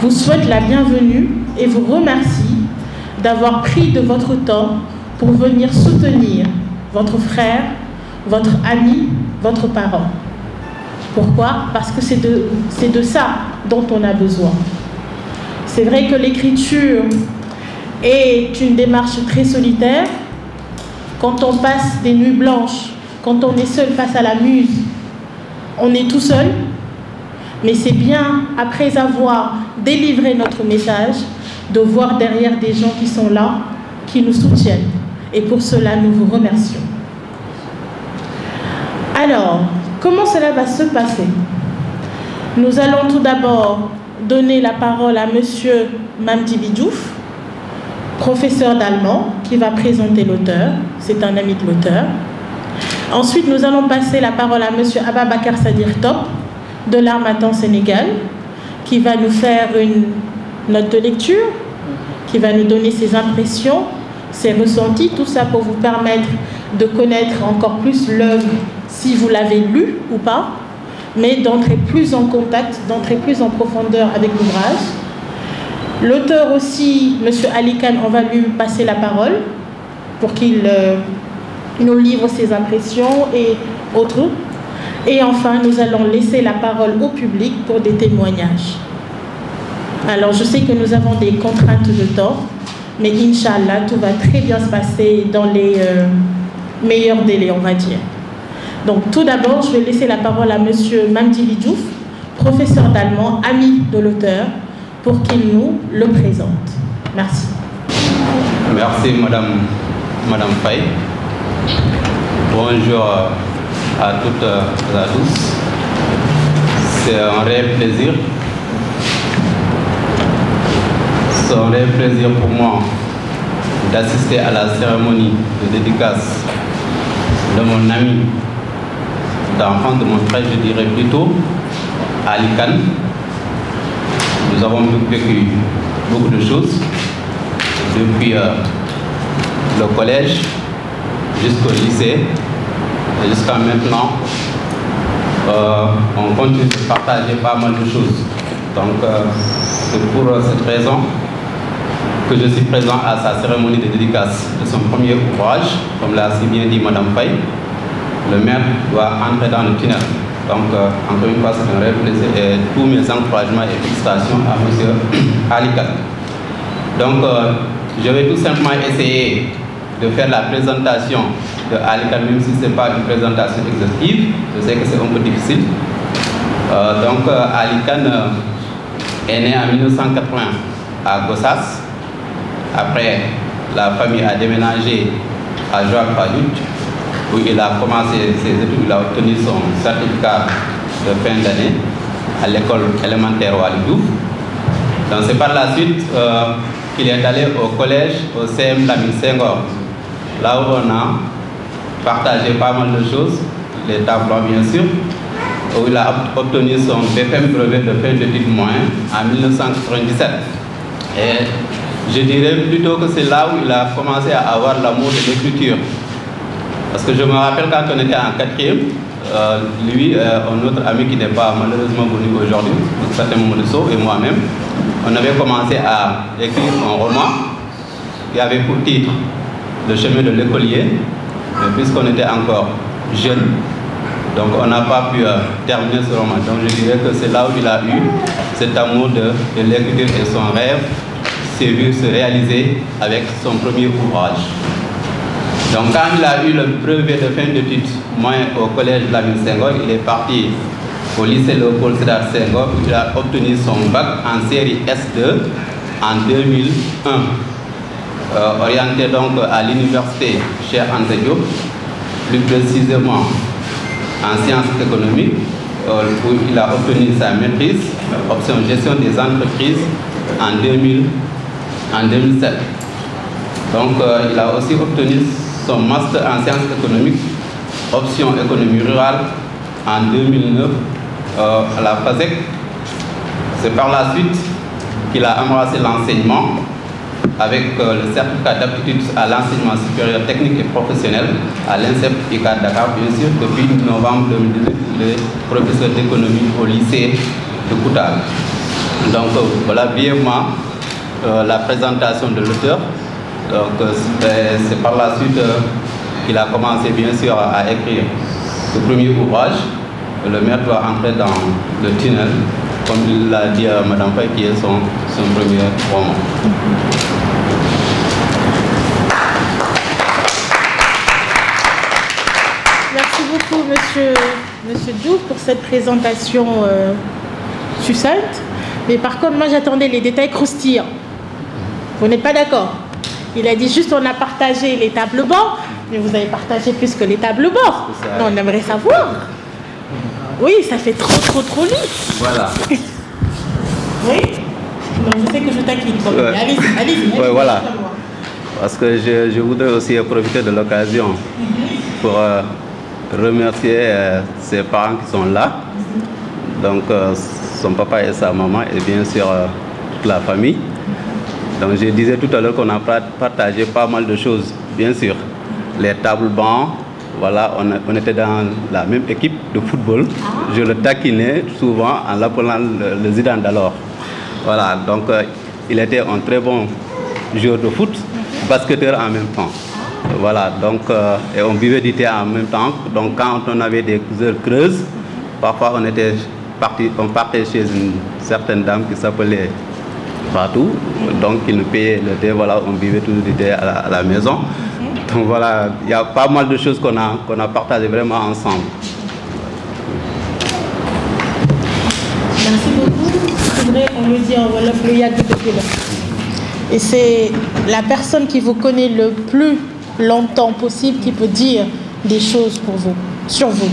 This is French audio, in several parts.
vous souhaite la bienvenue et vous remercie d'avoir pris de votre temps pour venir soutenir votre frère, votre ami, votre parent. Pourquoi? Parce que c'est de ça dont on a besoin. C'est vrai que l'écriture est une démarche très solitaire. Quand on passe des nuits blanches, quand on est seul face à la muse, on est tout seul. Mais c'est bien, après avoir délivré notre message, de voir derrière des gens qui sont là, qui nous soutiennent. Et pour cela, nous vous remercions. Alors, comment cela va se passer? Nous allons tout d'abord donner la parole à Monsieur Mamdi Bidjouf, professeur d'allemand, qui va présenter l'auteur. C'est un ami de l'auteur. Ensuite, nous allons passer la parole à Monsieur Ababakar Sadir Top, de l'Harmattan Sénégal, qui va nous faire une note de lecture, qui va nous donner ses impressions, ses ressentis, tout ça pour vous permettre de connaître encore plus l'œuvre, si vous l'avez lu ou pas, mais d'entrer plus en contact, d'entrer plus en profondeur avec l'ouvrage. L'auteur aussi, M. Ali Khan, on va lui passer la parole pour qu'il nous livre ses impressions et autres. Et enfin, nous allons laisser la parole au public pour des témoignages. Alors, je sais que nous avons des contraintes de temps, mais Inch'Allah, tout va très bien se passer dans les meilleurs délais, on va dire. Donc, tout d'abord, je vais laisser la parole à M. Mamdi Bidjouf, professeur d'allemand, ami de l'auteur, pour qu'il nous le présente. Merci. Merci, Madame Faye. Bonjour à toutes et à tous. C'est un réel plaisir. C'est un réel plaisir pour moi d'assister à la cérémonie de dédicace de mon ami, d'enfant, de mon frère, je dirais plutôt, Ali Khan. Nous avons vécu beaucoup de choses depuis le collège jusqu'au lycée et jusqu'à maintenant. On continue de partager pas mal de choses. Donc c'est pour cette raison que je suis présent à sa cérémonie de dédicace de son premier ouvrage, comme l'a si bien dit Madame Faye. Le maire doit entrer dans le tunnel. Donc, encore une fois, c'est un réel plaisir et tous mes encouragements et félicitations à M. Ali Khan. Donc, je vais tout simplement essayer de faire la présentation de Ali Khan, même si ce n'est pas une présentation exhaustive. Je sais que c'est un peu difficile. Donc, Ali Khan est né en 1980 à Gossas. Après, la famille a déménagé à Joal-Fadouth, où il a commencé ses études, il a obtenu son certificat de fin d'année à l'école élémentaire Walidou. Donc c'est par la suite qu'il est allé au collège, au CM Lamine Senghor, là où on a partagé pas mal de choses, les tableaux bien sûr, où il a obtenu son BFM brevet de fin d'études moyennes en 1997. Et je dirais plutôt que c'est là où il a commencé à avoir l'amour de l'écriture. Parce que je me rappelle quand on était en quatrième, lui, un autre ami qui n'est pas malheureusement venu aujourd'hui, un certain Mamadou Sow et moi-même, on avait commencé à écrire un roman qui avait pour titre Le chemin de l'écolier, mais puisqu'on était encore jeune, donc on n'a pas pu terminer ce roman. Donc je dirais que c'est là où il a eu cet amour de l'écriture et son rêve s'est vu se réaliser avec son premier ouvrage. Donc quand il a eu le brevet de fin d'études moyennes au collège Lamine Senghor, il est parti au lycée Léopold Sédar Senghor où il a obtenu son bac en série S2 en 2001. Orienté donc à l'université Cheikh Anta Diop, plus précisément en sciences économiques, où il a obtenu sa maîtrise, option gestion des entreprises en 2007. Donc il a aussi obtenu son master en sciences économiques, option économie rurale en 2009 à la FASEC. C'est par la suite qu'il a embrassé l'enseignement avec le certificat d'aptitude à l'enseignement supérieur technique et professionnel à l'INSEP ICAD Dakar, bien sûr, depuis novembre 2018, il est professeur d'économie au lycée de Koutal. Donc voilà brièvement la présentation de l'auteur. Donc c'est par la suite qu'il a commencé bien sûr à écrire le premier ouvrage. Le maire doit entrer dans le tunnel, comme il l'a dit à Madame Faye, qui est son premier roman. Merci beaucoup, Monsieur Diouf, pour cette présentation succincte. Mais par contre, moi, j'attendais les détails croustillants. Vous n'êtes pas d'accord? Il a dit juste on a partagé les tableaux-bords, mais vous avez partagé plus que les tableaux-bords. Non, on aimerait savoir. Oui, ça fait trop lisse. Voilà. Oui. Donc, je sais que je taquine. Ouais. Allez-y. Ouais, voilà. Parce que je voudrais aussi profiter de l'occasion pour remercier ses parents qui sont là. Donc, son papa et sa maman et bien sûr toute la famille. Donc, je disais tout à l'heure qu'on a partagé pas mal de choses, bien sûr. Les tables bancs, voilà, on était dans la même équipe de football. Je le taquinais souvent en l'appelant le Zidane d'alors. Voilà, donc il était un très bon joueur de foot, basketteur en même temps. Voilà, donc et on buvait du thé en même temps. Donc quand on avait des heures creuses, parfois on partait chez une certaine dame qui s'appelait Fatou. Donc il nous payait le thé, voilà, on buvait toujours du thé à la maison. Donc voilà, il y a pas mal de choses qu'on a partagé vraiment ensemble. Merci beaucoup. C'est vrai, on le dit en Wolof, le Yag de Pépéla. Et c'est la personne qui vous connaît le plus longtemps possible qui peut dire des choses pour vous, sur vous.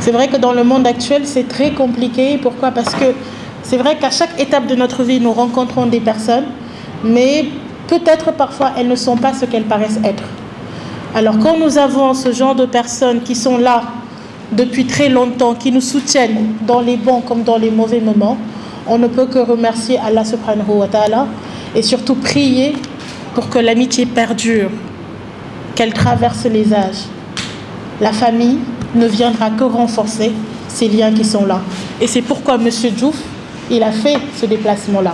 C'est vrai que dans le monde actuel, c'est très compliqué. Pourquoi? Parce que c'est vrai qu'à chaque étape de notre vie, nous rencontrons des personnes, mais peut-être parfois elles ne sont pas ce qu'elles paraissent être. Alors quand nous avons ce genre de personnes qui sont là depuis très longtemps, qui nous soutiennent dans les bons comme dans les mauvais moments, on ne peut que remercier Allah subhanahu wa ta'ala et surtout prier pour que l'amitié perdure, qu'elle traverse les âges. La famille ne viendra que renforcer ces liens qui sont là. Et c'est pourquoi M. Diouf, il a fait ce déplacement-là.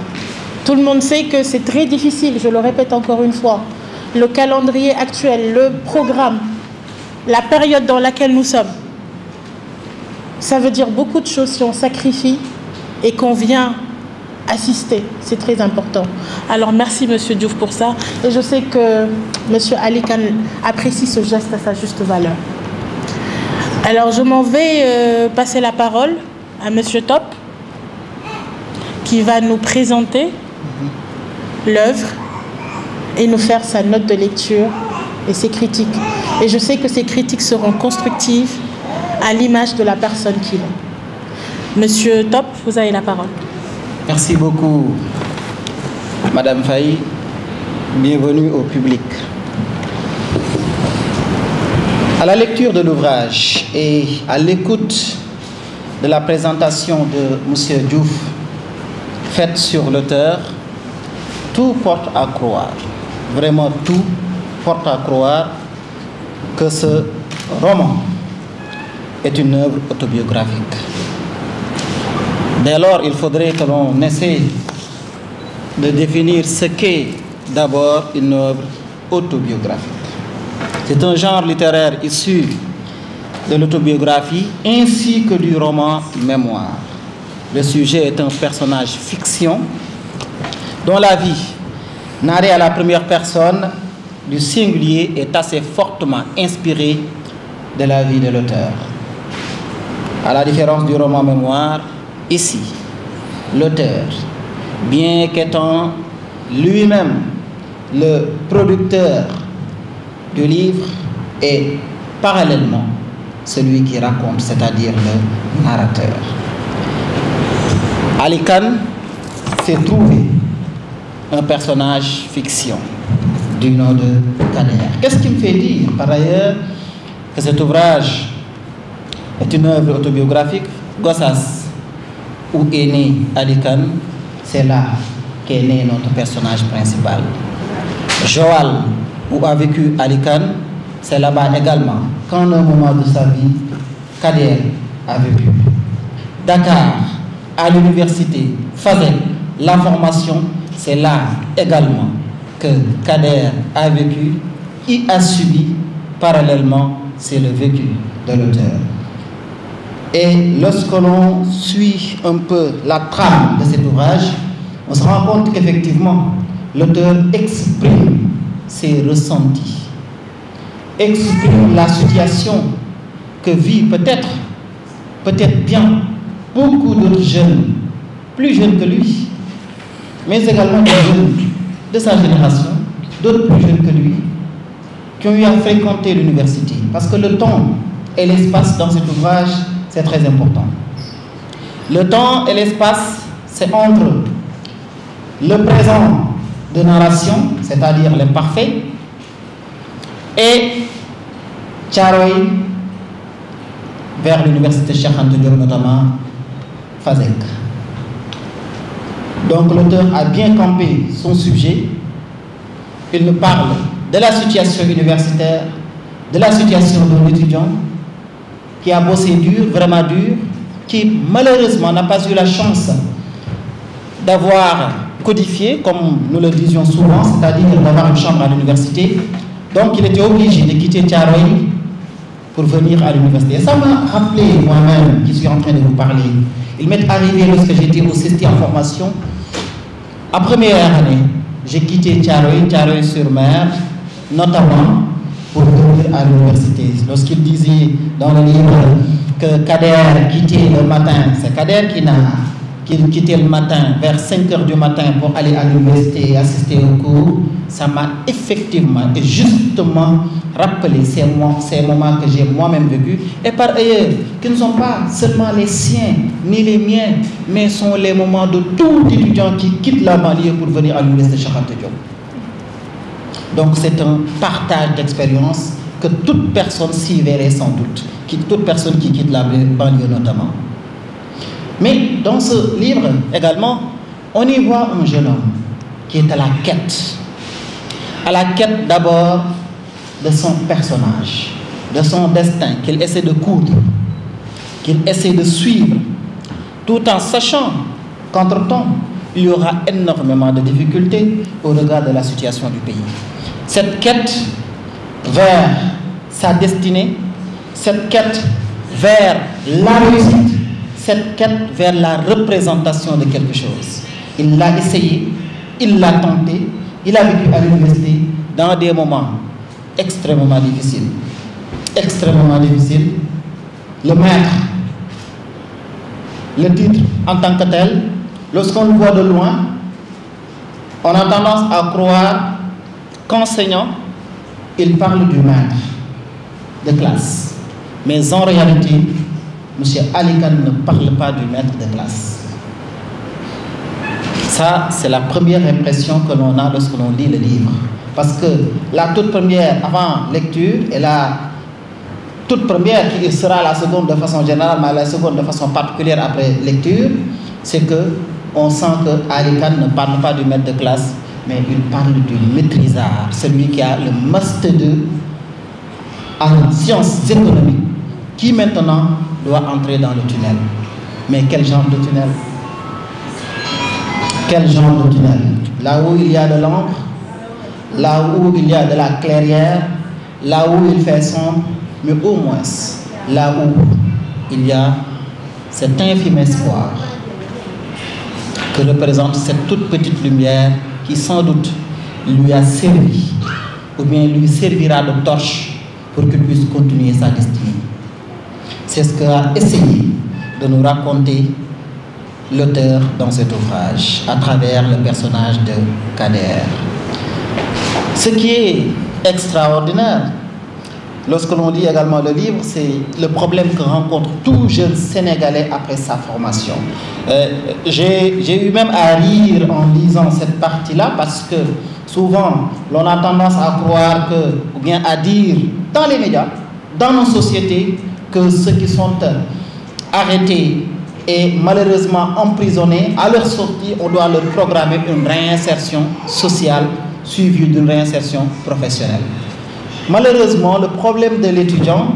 Tout le monde sait que c'est très difficile, je le répète encore une fois. Le calendrier actuel, le programme, la période dans laquelle nous sommes, ça veut dire beaucoup de choses si on sacrifie et qu'on vient assister. C'est très important. Alors merci M. Diouf pour ça. Et je sais que M. Ali Khan apprécie ce geste à sa juste valeur. Alors je m'en vais passer la parole à M. Top, qui va nous présenter l'œuvre et nous faire sa note de lecture et ses critiques. Et je sais que ces critiques seront constructives à l'image de la personne qu'il est. Monsieur Top, vous avez la parole. Merci beaucoup, Madame Faye. Bienvenue au public. À la lecture de l'ouvrage et à l'écoute de la présentation de Monsieur Diouf faite sur l'auteur, tout porte à croire, vraiment tout porte à croire que ce roman est une œuvre autobiographique. Dès lors, il faudrait que l'on essaie de définir ce qu'est d'abord une œuvre autobiographique. C'est un genre littéraire issu de l'autobiographie ainsi que du roman mémoire. Le sujet est un personnage fiction dont la vie, narrée à la première personne du singulier, est assez fortement inspirée de la vie de l'auteur. À la différence du roman mémoire, ici, l'auteur, bien qu'étant lui-même le producteur du livre, est parallèlement celui qui raconte, c'est-à-dire le narrateur. Ali Khan s'est trouvé un personnage fiction du nom de Kader. Qu'est-ce qui me fait dire, par ailleurs, que cet ouvrage est une œuvre autobiographique? Gossas, où est né Ali Khan, c'est là qu'est né notre personnage principal. Joal, où a vécu Ali Khan, c'est là-bas également qu'en un moment de sa vie, Kader a vécu. Dakar, à l'université faisait la formation, c'est là également que Kader a vécu, y a subi, parallèlement, c'est le vécu de l'auteur. Et lorsque l'on suit un peu la trame de cet ouvrage, on se rend compte qu'effectivement, l'auteur exprime ses ressentis, exprime la situation que vit peut-être bien, beaucoup d'autres jeunes, plus jeunes que lui, mais également des jeunes de sa génération, d'autres plus jeunes que lui, qui ont eu à fréquenter l'université. Parce que le temps et l'espace dans cet ouvrage, c'est très important. Le temps et l'espace, c'est entre le présent de narration, c'est-à-dire l'imparfait, et Thiaroye vers l'université Cheikh Anta Diop, notamment Fazek. Donc l'auteur a bien campé son sujet. Il nous parle de la situation universitaire, de la situation d'un étudiant qui a bossé dur, vraiment dur, qui malheureusement n'a pas eu la chance d'avoir codifié, comme nous le disions souvent, c'est-à-dire d'avoir une chambre à l'université. Donc il était obligé de quitter Thiaroye pour venir à l'université. Et ça m'a rappelé moi-même, qui suis en train de vous parler. Il m'est arrivé lorsque j'étais au CESTI en formation. En première année, j'ai quitté Thiaroye-sur-Mer, notamment pour venir à l'université. Lorsqu'il disait dans le livre que Kader quittait le matin, c'est Kader qui quittait le matin vers 5 h du matin pour aller à l'université et assister au cours, ça m'a effectivement et justement rappelé ces moments que j'ai moi-même vécus, et par ailleurs, qui ne sont pas seulement les siens ni les miens, mais sont les moments de tout étudiant qui quitte la banlieue pour venir à l'université Cheikh Anta Diop. Donc c'est un partage d'expérience que toute personne s'y verrait sans doute, toute personne qui quitte la banlieue notamment. Mais dans ce livre également, on y voit un jeune homme qui est à la quête d'abord de son personnage, de son destin, qu'il essaie de coudre, qu'il essaie de suivre, tout en sachant qu'entre-temps, il y aura énormément de difficultés au regard de la situation du pays. Cette quête vers sa destinée, cette quête vers la réussite, cette quête vers la représentation de quelque chose. Il l'a essayé, il l'a tenté, il a vécu à l'université dans des moments extrêmement difficiles. Extrêmement difficiles. Le maître, le titre en tant que tel, lorsqu'on le voit de loin, on a tendance à croire qu'enseignant, il parle du maître de classe. Mais en réalité, M. Ali Kane ne parle pas du maître de classe. Ça, c'est la première impression que l'on a lorsque l'on lit le livre. Parce que la toute première, avant lecture, et la toute première, qui sera la seconde de façon générale, mais la seconde de façon particulière après lecture, c'est que on sent que Ali Kane ne parle pas du maître de classe, mais il parle du maîtrisard, celui qui a le master 2 en sciences économiques, qui maintenant doit entrer dans le tunnel. Mais quel genre de tunnel? Quel genre de tunnel? Là où il y a de l'encre, là où il y a de la clairière, là où il fait sombre, mais au moins là où il y a cet infime espoir que représente cette toute petite lumière qui sans doute lui a servi, ou bien lui servira de torche pour qu'il puisse continuer sa destinée. C'est ce qu'a essayé de nous raconter l'auteur dans cet ouvrage, à travers le personnage de Kader. Ce qui est extraordinaire, lorsque l'on lit également le livre, c'est le problème que rencontre tout jeune Sénégalais après sa formation. J'ai eu même à rire en lisant cette partie-là, parce que souvent, l'on a tendance à croire que, ou bien à dire dans les médias, dans nos sociétés, que ceux qui sont arrêtés et malheureusement emprisonnés, à leur sortie, on doit leur programmer une réinsertion sociale suivie d'une réinsertion professionnelle. Malheureusement, le problème de l'étudiant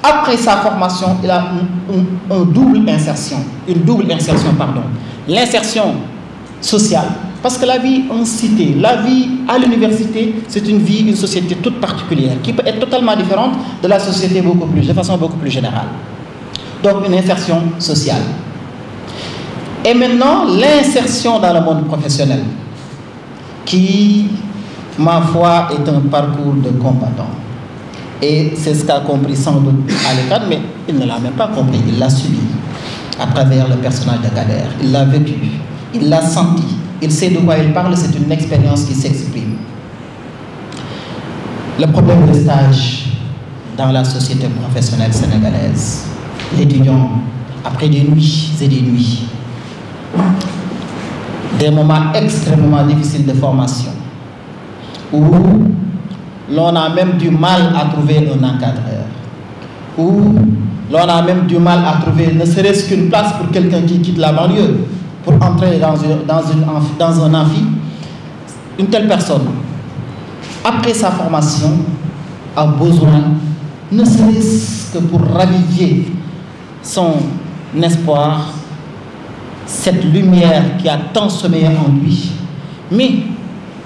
Après sa formation, il a une double insertion. L'insertion sociale, parce que la vie en cité, la vie à l'université, c'est une société toute particulière, qui peut être totalement différente de la société de façon beaucoup plus générale. Donc une insertion sociale. Et maintenant, l'insertion dans le monde professionnel, qui, ma foi, est un parcours de combattant. Et c'est ce qu'a compris sans doute Alékane, mais il ne l'a même pas compris, il l'a subi à travers le personnage de Kader. Il l'a vécu, il l'a senti, il sait de quoi il parle, c'est une expérience qui s'exprime. Le problème de stage dans la société professionnelle sénégalaise, l'étudiant, après des nuits et des nuits, des moments extrêmement difficiles de formation, où l'on a même du mal à trouver un encadreur, où l'on a même du mal à trouver ne serait-ce qu'une place pour quelqu'un qui quitte la banlieue pour entrer dans un amphi. Une telle personne, après sa formation, a besoin, ne serait-ce que pour raviver son espoir, cette lumière qui a tant sommeillé en lui, mais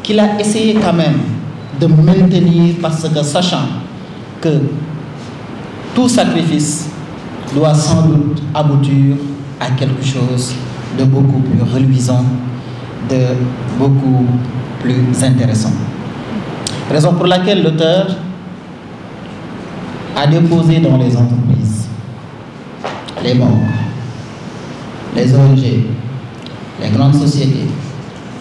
qu'il a essayé quand même de maintenir, parce que sachant que tout sacrifice doit sans doute aboutir à quelque chose de beaucoup plus reluisant, de beaucoup plus intéressant. Raison pour laquelle l'auteur a déposé dans les entreprises, les banques, les ONG, les grandes sociétés,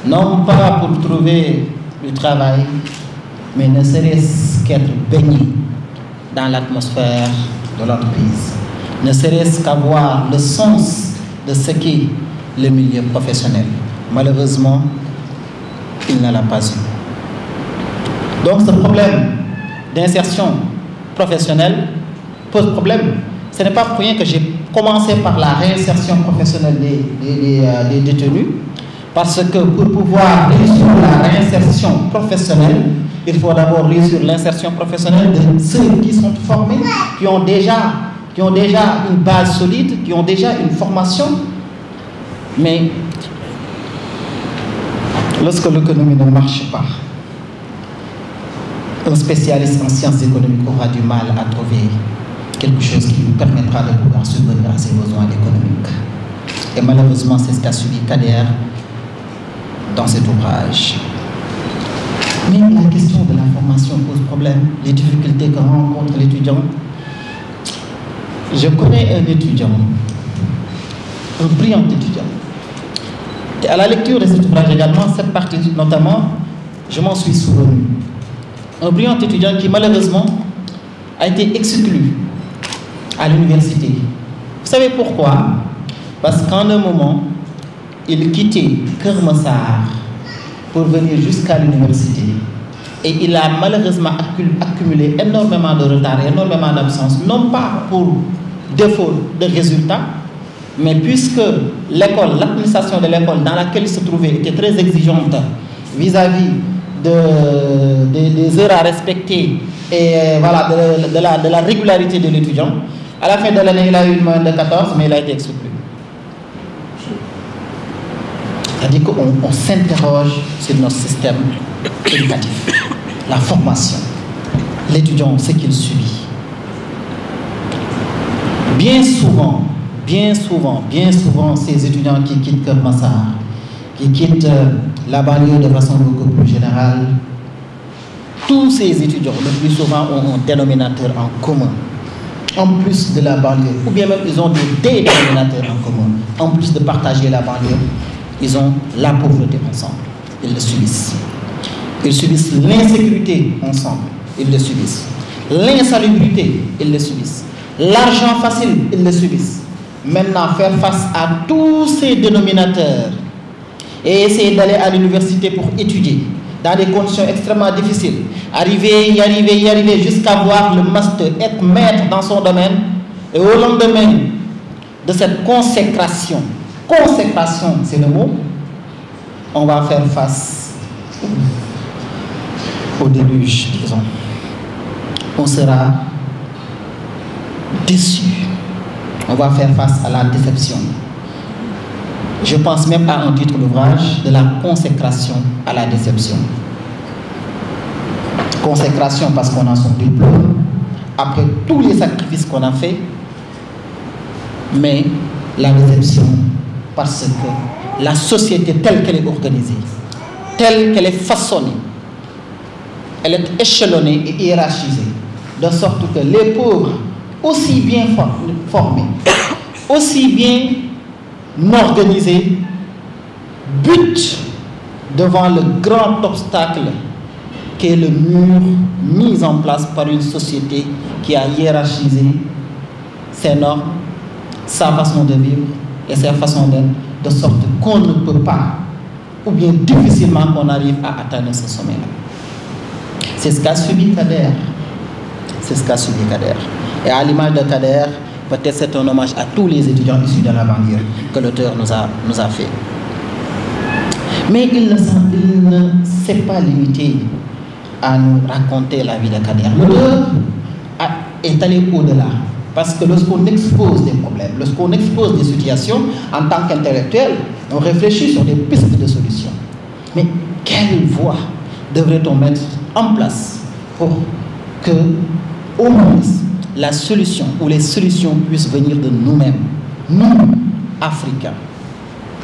non pas pour trouver du travail, mais ne serait-ce qu'être baigné dans l'atmosphère de l'entreprise, ne serait-ce qu'avoir le sens de ce qu'est le milieu professionnel. Malheureusement, il ne l'a pas eu. Donc ce problème d'insertion professionnelle pose problème. Ce n'est pas pour rien que j'ai commencé par la réinsertion professionnelle des détenus, parce que pour pouvoir réussir la réinsertion professionnelle, il faut d'abord réussir l'insertion professionnelle de ceux qui sont formés, qui ont déjà une base solide, qui ont déjà une formation. Mais lorsque l'économie ne marche pas, un spécialiste en sciences économiques aura du mal à trouver quelque chose qui lui permettra de pouvoir subvenir à ses besoins économiques. Et malheureusement, c'est ce qu'a subi Kader dans cet ouvrage. Mais la question de la formation pose problème, les difficultés que rencontre l'étudiant. Je connais un étudiant, un brillant étudiant. Et à la lecture de cet ouvrage également, cette partie notamment, je m'en suis souvenu. Un brillant étudiant qui malheureusement a été exclu à l'université. Vous savez pourquoi? Parce qu'en un moment, il quittait Keur Massar pour venir jusqu'à l'université. Et il a malheureusement accumulé énormément de retard, énormément d'absence, non pas pour défaut de résultats, mais puisque l'école, l'administration de l'école dans laquelle il se trouvait était très exigeante vis-à-vis des heures à respecter et voilà, de la régularité de l'étudiant. À la fin de l'année, il a eu une moyenne de 14, mais il a été exclu. C'est-à-dire qu'on s'interroge sur notre système éducatif, la formation, l'étudiant, ce qu'il subit. Bien souvent, ces étudiants qui quittent Keur Massar, qui quittent la banlieue de façon beaucoup plus générale, tous ces étudiants, le plus souvent, ont un dénominateur en commun. En plus de la banlieue, ou bien même ils ont des dénominateurs en commun. En plus de partager la banlieue, ils ont la pauvreté ensemble. Ils le subissent. Ils subissent l'insécurité ensemble. Ils le subissent. L'insalubrité, ils le subissent. L'argent facile, ils le subissent. Maintenant, faire face à tous ces dénominateurs et essayer d'aller à l'université pour étudier dans des conditions extrêmement difficiles, y arriver jusqu'à avoir le master, être maître dans son domaine, et au lendemain de cette consécration, c'est le mot, on va faire face au déluge, disons. On sera déçus. On va faire face à la déception. Je pense même à un titre d'ouvrage, de la consécration à la déception. Consécration parce qu'on a son diplôme, après tous les sacrifices qu'on a faits, mais la déception parce que la société telle qu'elle est organisée, telle qu'elle est façonnée, elle est échelonnée et hiérarchisée, de sorte que les pauvres, aussi bien formés, aussi bien organisés, butent devant le grand obstacle qu'est le mur mis en place par une société qui a hiérarchisé ses normes, sa façon de vivre et sa façon d'être, de sorte qu'on ne peut pas, ou bien difficilement qu'on arrive à atteindre ce sommet-là. C'est ce qu'a subi Kader. C'est ce qu'a subi Kader. Et à l'image de Kader, peut-être c'est un hommage à tous les étudiants issus de la banlieue que l'auteur nous a fait. Mais il ne s'est pas limité à nous raconter la vie de Kader. L'auteur est allé au-delà. Parce que lorsqu'on expose des problèmes, lorsqu'on expose des situations, en tant qu'intellectuel, on réfléchit sur des pistes de solutions. Mais quelle voie devrait-on mettre en place pour que, au moins, la solution ou les solutions puissent venir de nous-mêmes, nous, Africains.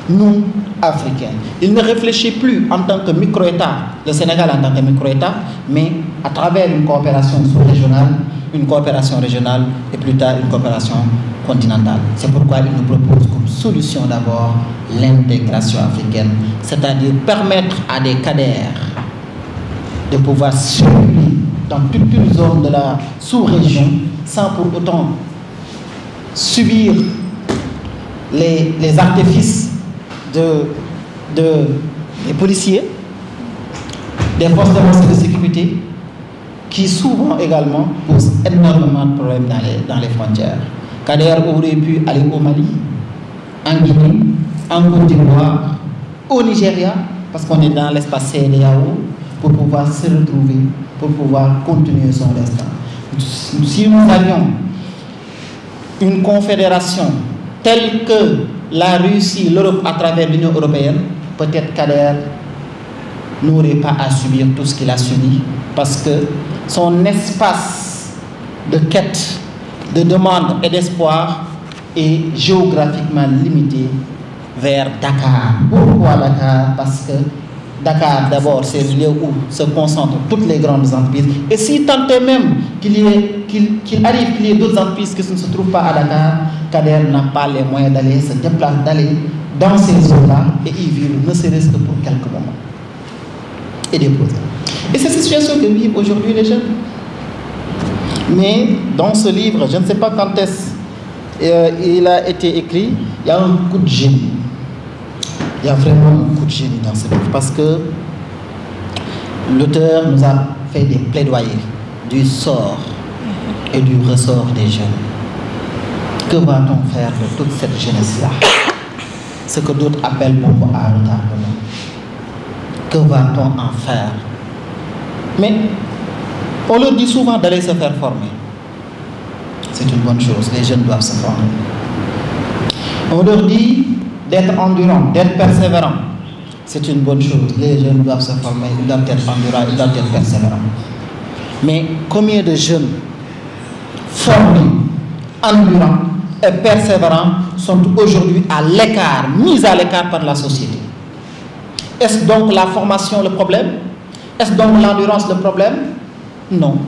Nous, Africains. Il ne réfléchit plus en tant que micro-État, le Sénégal en tant que micro-État, mais à travers une coopération sous-régionale, une coopération régionale et plus tard une coopération continentale. C'est pourquoi il nous propose comme solution d'abord l'intégration africaine, c'est-à-dire permettre à des cadres de pouvoir circuler dans toute une zone de la sous-région sans pour autant subir les artifices des policiers, des forces de sécurité, qui souvent également posent énormément de problèmes dans les frontières. Kader aurait pu aller au Mali, en Guinée, en Côte d'Ivoire, au Nigeria, parce qu'on est dans l'espace CEDEAO, pour pouvoir se retrouver, pour pouvoir continuer son destin. Si nous avions une confédération telle que la Russie, l'Europe à travers l'Union européenne, peut-être Kader n'aurait pas à subir tout ce qu'il a subi, parce que son espace de quête, de demande et d'espoir est géographiquement limité vers Dakar. Pourquoi Dakar? Parce que Dakar, d'abord, c'est le lieu où se concentrent toutes les grandes entreprises. Et si tant est même qu'il arrive qu'il y ait d'autres entreprises qui ne se trouvent pas à Dakar, Kader n'a pas les moyens d'aller se déplacer, d'aller dans ces zones-là et y vivre, ne serait-ce que pour quelques moments. Et déposer. Et c'est cette situation que vivent aujourd'hui les jeunes. Mais dans ce livre, je ne sais pas quand est-ce il a été écrit, il y a un coup de génie. Il y a vraiment un coup de génie dans ce livre parce que l'auteur nous a fait des plaidoyers du sort et du ressort des jeunes. Que va-t-on faire de toute cette jeunesse-là? Ce que d'autres appellent bombe à retardement. Que va-t-on en faire? Mais on leur dit souvent d'aller se faire former. C'est une bonne chose, les jeunes doivent se former. On leur dit d'être endurants, d'être persévérants. C'est une bonne chose, les jeunes doivent se former, ils doivent être endurants, ils doivent être persévérants. Mais combien de jeunes formés, endurants et persévérants sont aujourd'hui à l'écart, mis à l'écart par la société? Est-ce donc la formation le problème? Est-ce donc l'endurance le problème? Non.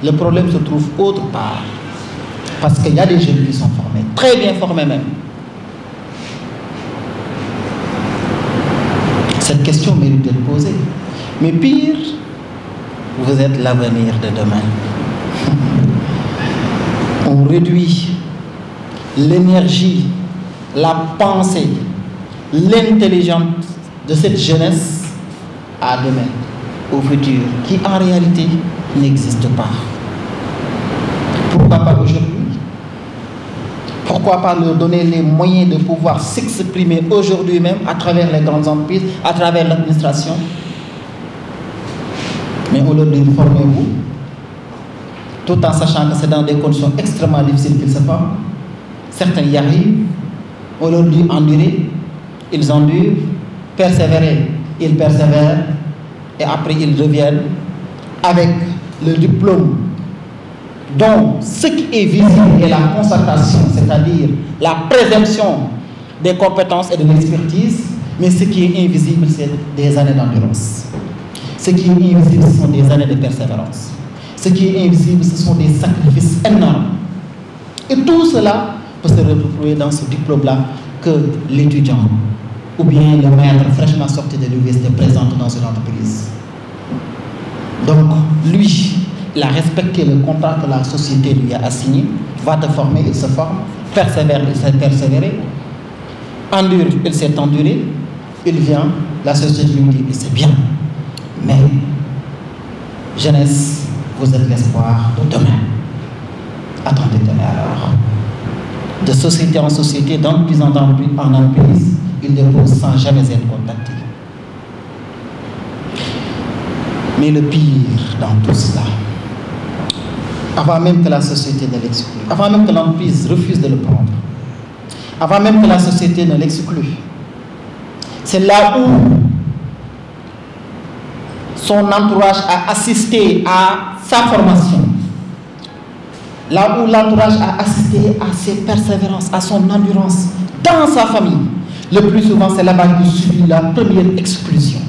Le problème se trouve autre part. Parce qu'il y a des jeunes qui sont formés, très bien formés même. Cette question mérite d'être posée. Mais pire, vous êtes l'avenir de demain. On réduit l'énergie, la pensée, l'intelligence de cette jeunesse à demain, au futur, qui en réalité n'existe pas. Pourquoi pas aujourd'hui? Pourquoi pas leur donner les moyens de pouvoir s'exprimer aujourd'hui même à travers les grandes entreprises, à travers l'administration? Mais on leur dit formez-vous, tout en sachant que c'est dans des conditions extrêmement difficiles qu'ils se forment. Certains y arrivent, on leur dit endurer, ils endurent, persévérer, ils persévèrent, et après ils reviennent avec le diplôme dont ce qui est visible est la constatation, c'est-à-dire la présomption des compétences et de l'expertise, mais ce qui est invisible, c'est des années d'endurance. Ce qui est invisible, ce sont des années de persévérance. Ce qui est invisible, ce sont des sacrifices énormes. Et tout cela peut se retrouver dans ce diplôme-là que l'étudiant ou bien le maître fraîchement sorti de l'université présente dans une entreprise. Donc, lui, il a respecté le contrat que la société lui a assigné, va te former, il se forme, persévère, il s'est persévéré, endure, il s'est enduré, il vient, la société lui dit, c'est bien, mais jeunesse, vous êtes l'espoir de demain. Attendez demain alors. De société en société, d'entreprise en entreprise, il dépose sans jamais être contacté. Mais le pire dans tout cela, avant même que la société ne l'exclue, avant même que l'entreprise refuse de le prendre, avant même que la société ne l'exclue, c'est là où son entourage a assisté à sa formation, là où l'entourage a assisté à ses persévérances, à son endurance dans sa famille. Le plus souvent, c'est là-bas qu'il subit la première exclusion,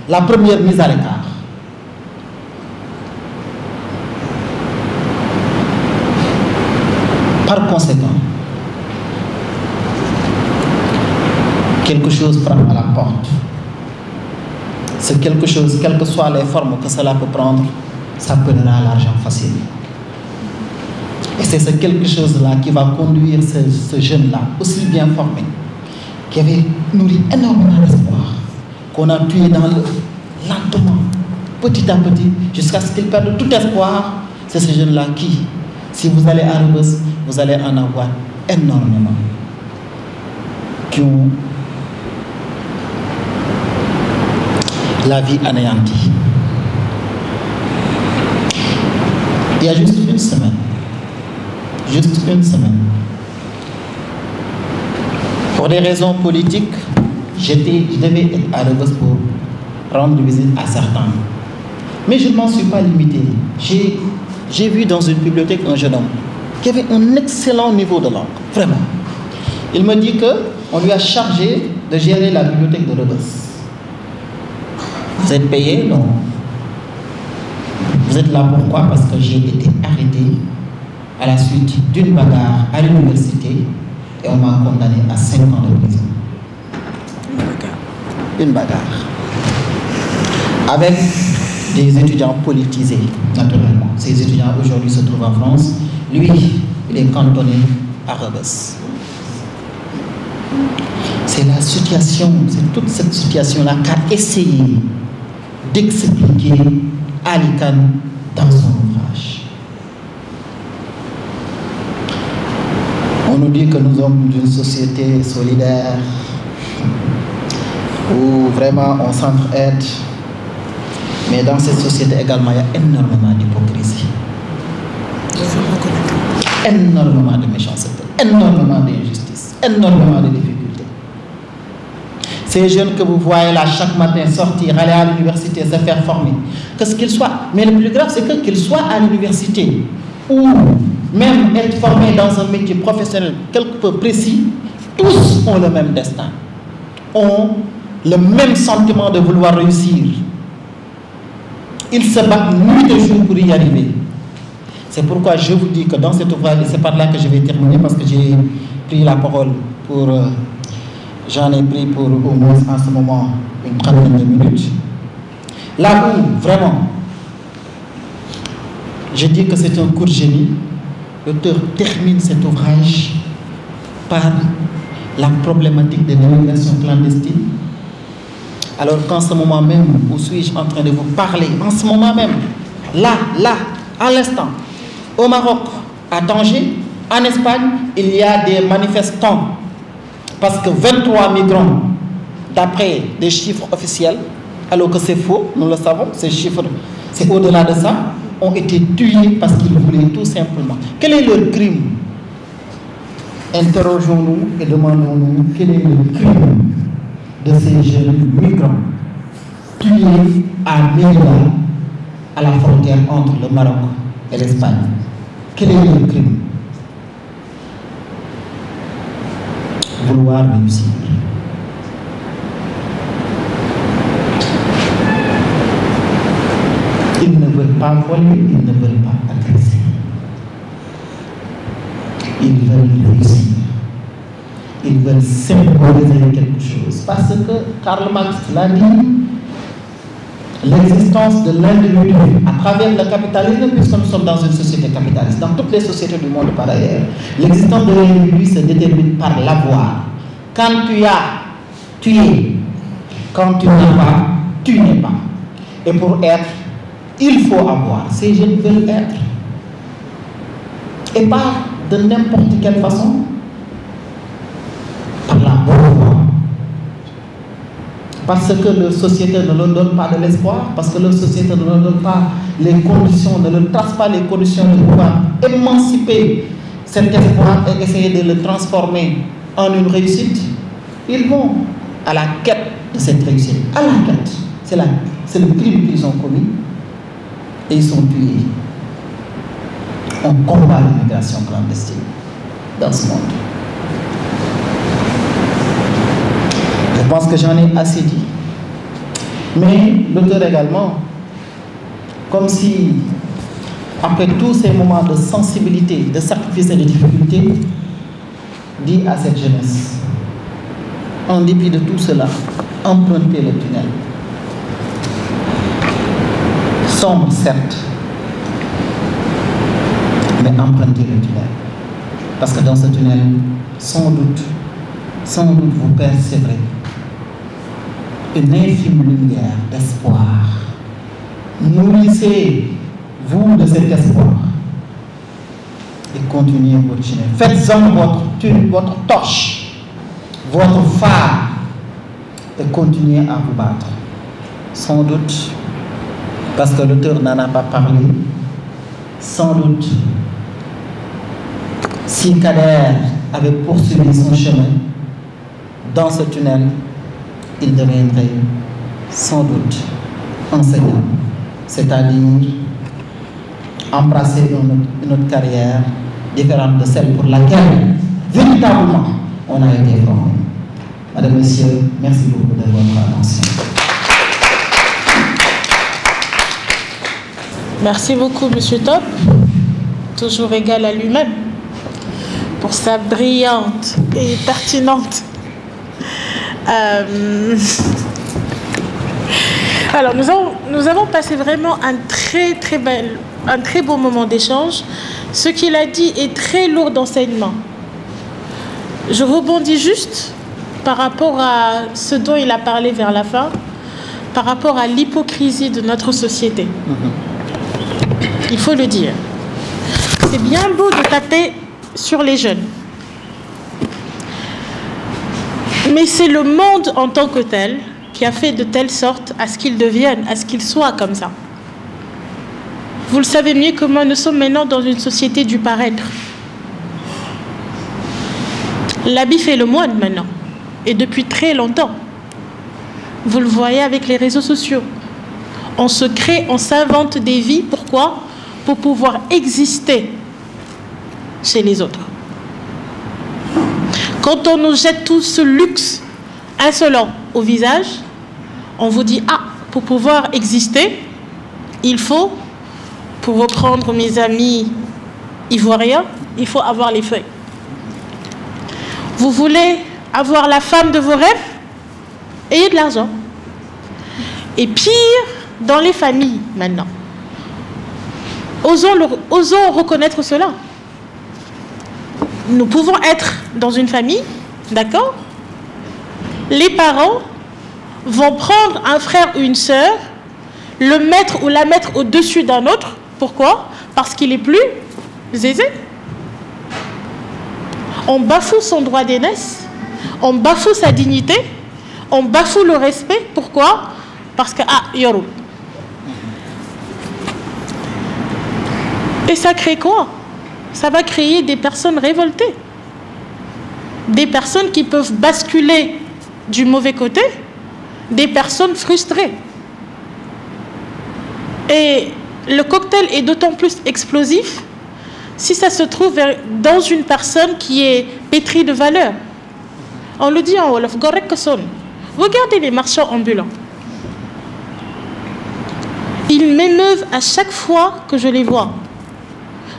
la première mise à l'écart. Par conséquent, quelque chose frappe à la porte. C'est quelque chose, quelles que soient les formes que cela peut prendre, s'appellera l'argent facile. Et c'est ce quelque chose-là qui va conduire ce jeune-là, aussi bien formé, qui avait nourri énormément d'espoir, qu'on a tué dans l'œuf, lentement, petit à petit, jusqu'à ce qu'il perde tout espoir. C'est ce jeune-là qui, si vous allez à Rebeuss, vous allez en avoir énormément, qui ont la vie anéantie. Il y a juste une semaine, pour des raisons politiques, je devais être à Rebeuss pour rendre visite à certains. Mais je ne m'en suis pas limité. J'ai vu dans une bibliothèque un jeune homme qui avait un excellent niveau de langue, vraiment. Il me dit qu'on lui a chargé de gérer la bibliothèque de Rebeuss. Vous êtes payé? Non. Vous êtes là pourquoi? Parce que j'ai été arrêté à la suite d'une bagarre à l'université et on m'a condamné à 5 ans de prison. Une bagarre. Avec des étudiants politisés, naturellement. Ces étudiants aujourd'hui se trouvent en France. Lui, il est cantonné à Rebeuss. C'est la situation, c'est toute cette situation-là qu'a essayé d'expliquer Ali Khan dans son ouvrage. On nous dit que nous sommes d'une société solidaire où vraiment on s'entraide, mais dans cette société également il y a énormément d'hypocrisie, énormément de méchanceté, énormément d'injustice, énormément de difficultés. Ces jeunes que vous voyez là chaque matin sortir, aller à l'université, se faire former, que ce qu'ils soient, mais le plus grave c'est qu'ils soient à l'université ou même être formés dans un métier professionnel quelque peu précis, tous ont le même destin, ont le même sentiment de vouloir réussir. Ils se battent nuit et jour pour y arriver. C'est pourquoi je vous dis que dans cet ouvrage, et c'est par là que je vais terminer parce que j'ai pris la parole pour... J'en ai pris pour au moins en ce moment une trentaine de minutes. Là où, vraiment, je dis que c'est un court génie, l'auteur termine cet ouvrage par la problématique de l'immigration clandestine. Alors qu'en ce moment même, où suis-je en train de vous parler, en ce moment même, là, à l'instant, au Maroc, à Tanger, en Espagne, il y a des manifestants. Parce que 23 migrants, d'après des chiffres officiels, alors que c'est faux, nous le savons, ces chiffres, c'est au-delà de ça, ont été tués parce qu'ils voulaient tout simplement. Quel est leur crime? Interrogeons-nous et demandons-nous quel est le crime de ces jeunes migrants tués à Mérida, à la frontière entre le Maroc et l'Espagne. Quel est le crime? Vouloir réussir. Ils ne veulent pas voler, ils ne veulent pas agresser. Ils veulent réussir. Ils veulent symboliser quelque chose. Parce que Karl Marx l'a dit, l'existence de l'individu à travers le capitalisme, puisque nous sommes dans une société capitaliste, dans toutes les sociétés du monde par ailleurs, l'existence de l'individu se détermine par l'avoir. Quand tu as, tu es. Quand tu n'as pas, tu n'es pas. Et pour être, il faut avoir. Ces jeunes veulent être. Et pas de n'importe quelle façon. Par la bonne voie. Parce que leur société ne leur donne pas de l'espoir, parce que leur société ne leur donne pas les conditions, ne leur trace pas les conditions de pouvoir émanciper cet espoir et essayer de le transformer en une réussite. Ils vont à la quête de cette réussite. À la quête. C'est le crime qu'ils ont commis et ils sont tués. On combat l'immigration clandestine dans ce monde. Je pense que j'en ai assez dit. Mais l'auteur également, comme si, après tous ces moments de sensibilité, de sacrifice et de difficulté, dit à cette jeunesse, en dépit de tout cela, empruntez le tunnel. Sombre, certes, mais empruntez le tunnel. Parce que dans ce tunnel, sans doute, vous percevrez une infime lumière d'espoir. Nourrissez-vous de cet espoir et continuez votre chemin. Faites-en votre torche, votre phare et continuez à vous battre. Sans doute, parce que l'auteur n'en a pas parlé, sans doute, si Kader avait poursuivi son chemin dans ce tunnel, il deviendrait sans doute enseignant, c'est-à-dire embrasser une autre carrière différente de celle pour laquelle véritablement on a été formé. Madame, Messieurs, merci beaucoup de votre attention. Merci beaucoup, Monsieur Top, toujours égal à lui-même, pour sa brillante et pertinente. Alors, nous avons passé vraiment un très beau moment d'échange. Ce qu'il a dit est très lourd d'enseignement. Je rebondis juste par rapport à ce dont il a parlé vers la fin, par rapport à l'hypocrisie de notre société. Il faut le dire. C'est bien beau de taper sur les jeunes. Mais c'est le monde en tant que tel qui a fait de telle sorte à ce qu'ils deviennent, à ce qu'ils soient comme ça. Vous le savez mieux que moi, nous sommes maintenant dans une société du paraître. L'habit fait le moine maintenant, et depuis très longtemps. Vous le voyez avec les réseaux sociaux. On se crée, on s'invente des vies. Pourquoi? Pour pouvoir exister chez les autres. Quand on nous jette tout ce luxe insolent au visage, on vous dit, ah, pour pouvoir exister, il faut, pour reprendre mes amis ivoiriens, il faut avoir les feuilles. Vous voulez avoir la femme de vos rêves? Ayez de l'argent. Et pire, dans les familles maintenant. Osons reconnaître cela. Nous pouvons être dans une famille, d'accord? Les parents vont prendre un frère ou une sœur, le mettre ou la mettre au-dessus d'un autre. Pourquoi? Parce qu'il est plus aisé. On bafoue son droit d'aînesse, on bafoue sa dignité, on bafoue le respect. Pourquoi? Parce que, ah, Yoro. Et ça crée quoi? Ça va créer des personnes révoltées. Des personnes qui peuvent basculer du mauvais côté, des personnes frustrées. Et le cocktail est d'autant plus explosif si ça se trouve dans une personne qui est pétrie de valeurs. On le dit en Wolof, regardez les marchands ambulants. Ils m'émeuvent à chaque fois que je les vois.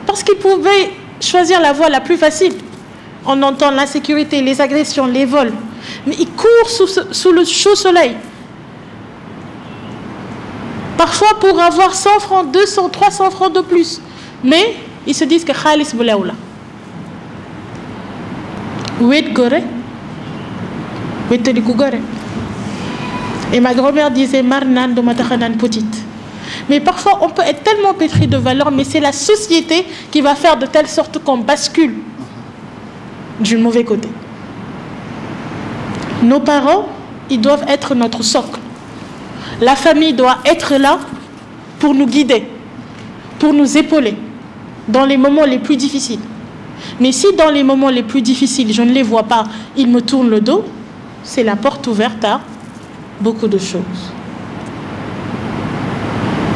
Parce qu'ils pouvaient choisir la voie la plus facile. On entend l'insécurité, les agressions, les vols. Mais ils courent sous le chaud soleil. Parfois pour avoir 100 francs, 200, 300 francs de plus. Mais ils se disent que Khalis Boulaoula. Oued Gore. Oued Telikou Gore. Et ma grand-mère disait Marnan de Matakhanan petite. Mais parfois on peut être tellement pétri de valeur, mais c'est la société qui va faire de telle sorte qu'on bascule du mauvais côté. Nos parents, ils doivent être notre socle. La famille doit être là pour nous guider, pour nous épauler dans les moments les plus difficiles. Mais si dans les moments les plus difficiles, je ne les vois pas, ils me tournent le dos, c'est la porte ouverte à beaucoup de choses.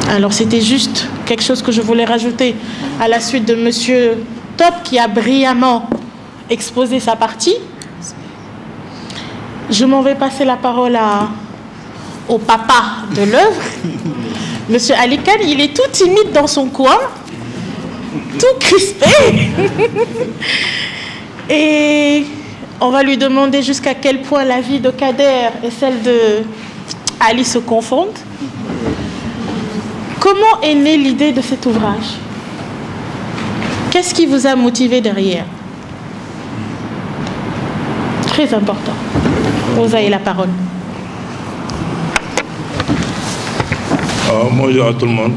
Alors c'était juste quelque chose que je voulais rajouter à la suite de Monsieur Top qui a brillamment exposé sa partie. Je m'en vais passer la parole au papa de l'œuvre, Monsieur Ali Khan. Il est tout timide dans son coin, tout crispé. Et on va lui demander jusqu'à quel point la vie de Kader et celle de Ali se confondent. Comment est née l'idée de cet ouvrage? Qu'est-ce qui vous a motivé derrière? Très important. Vous avez la parole. Bonjour à tout le monde.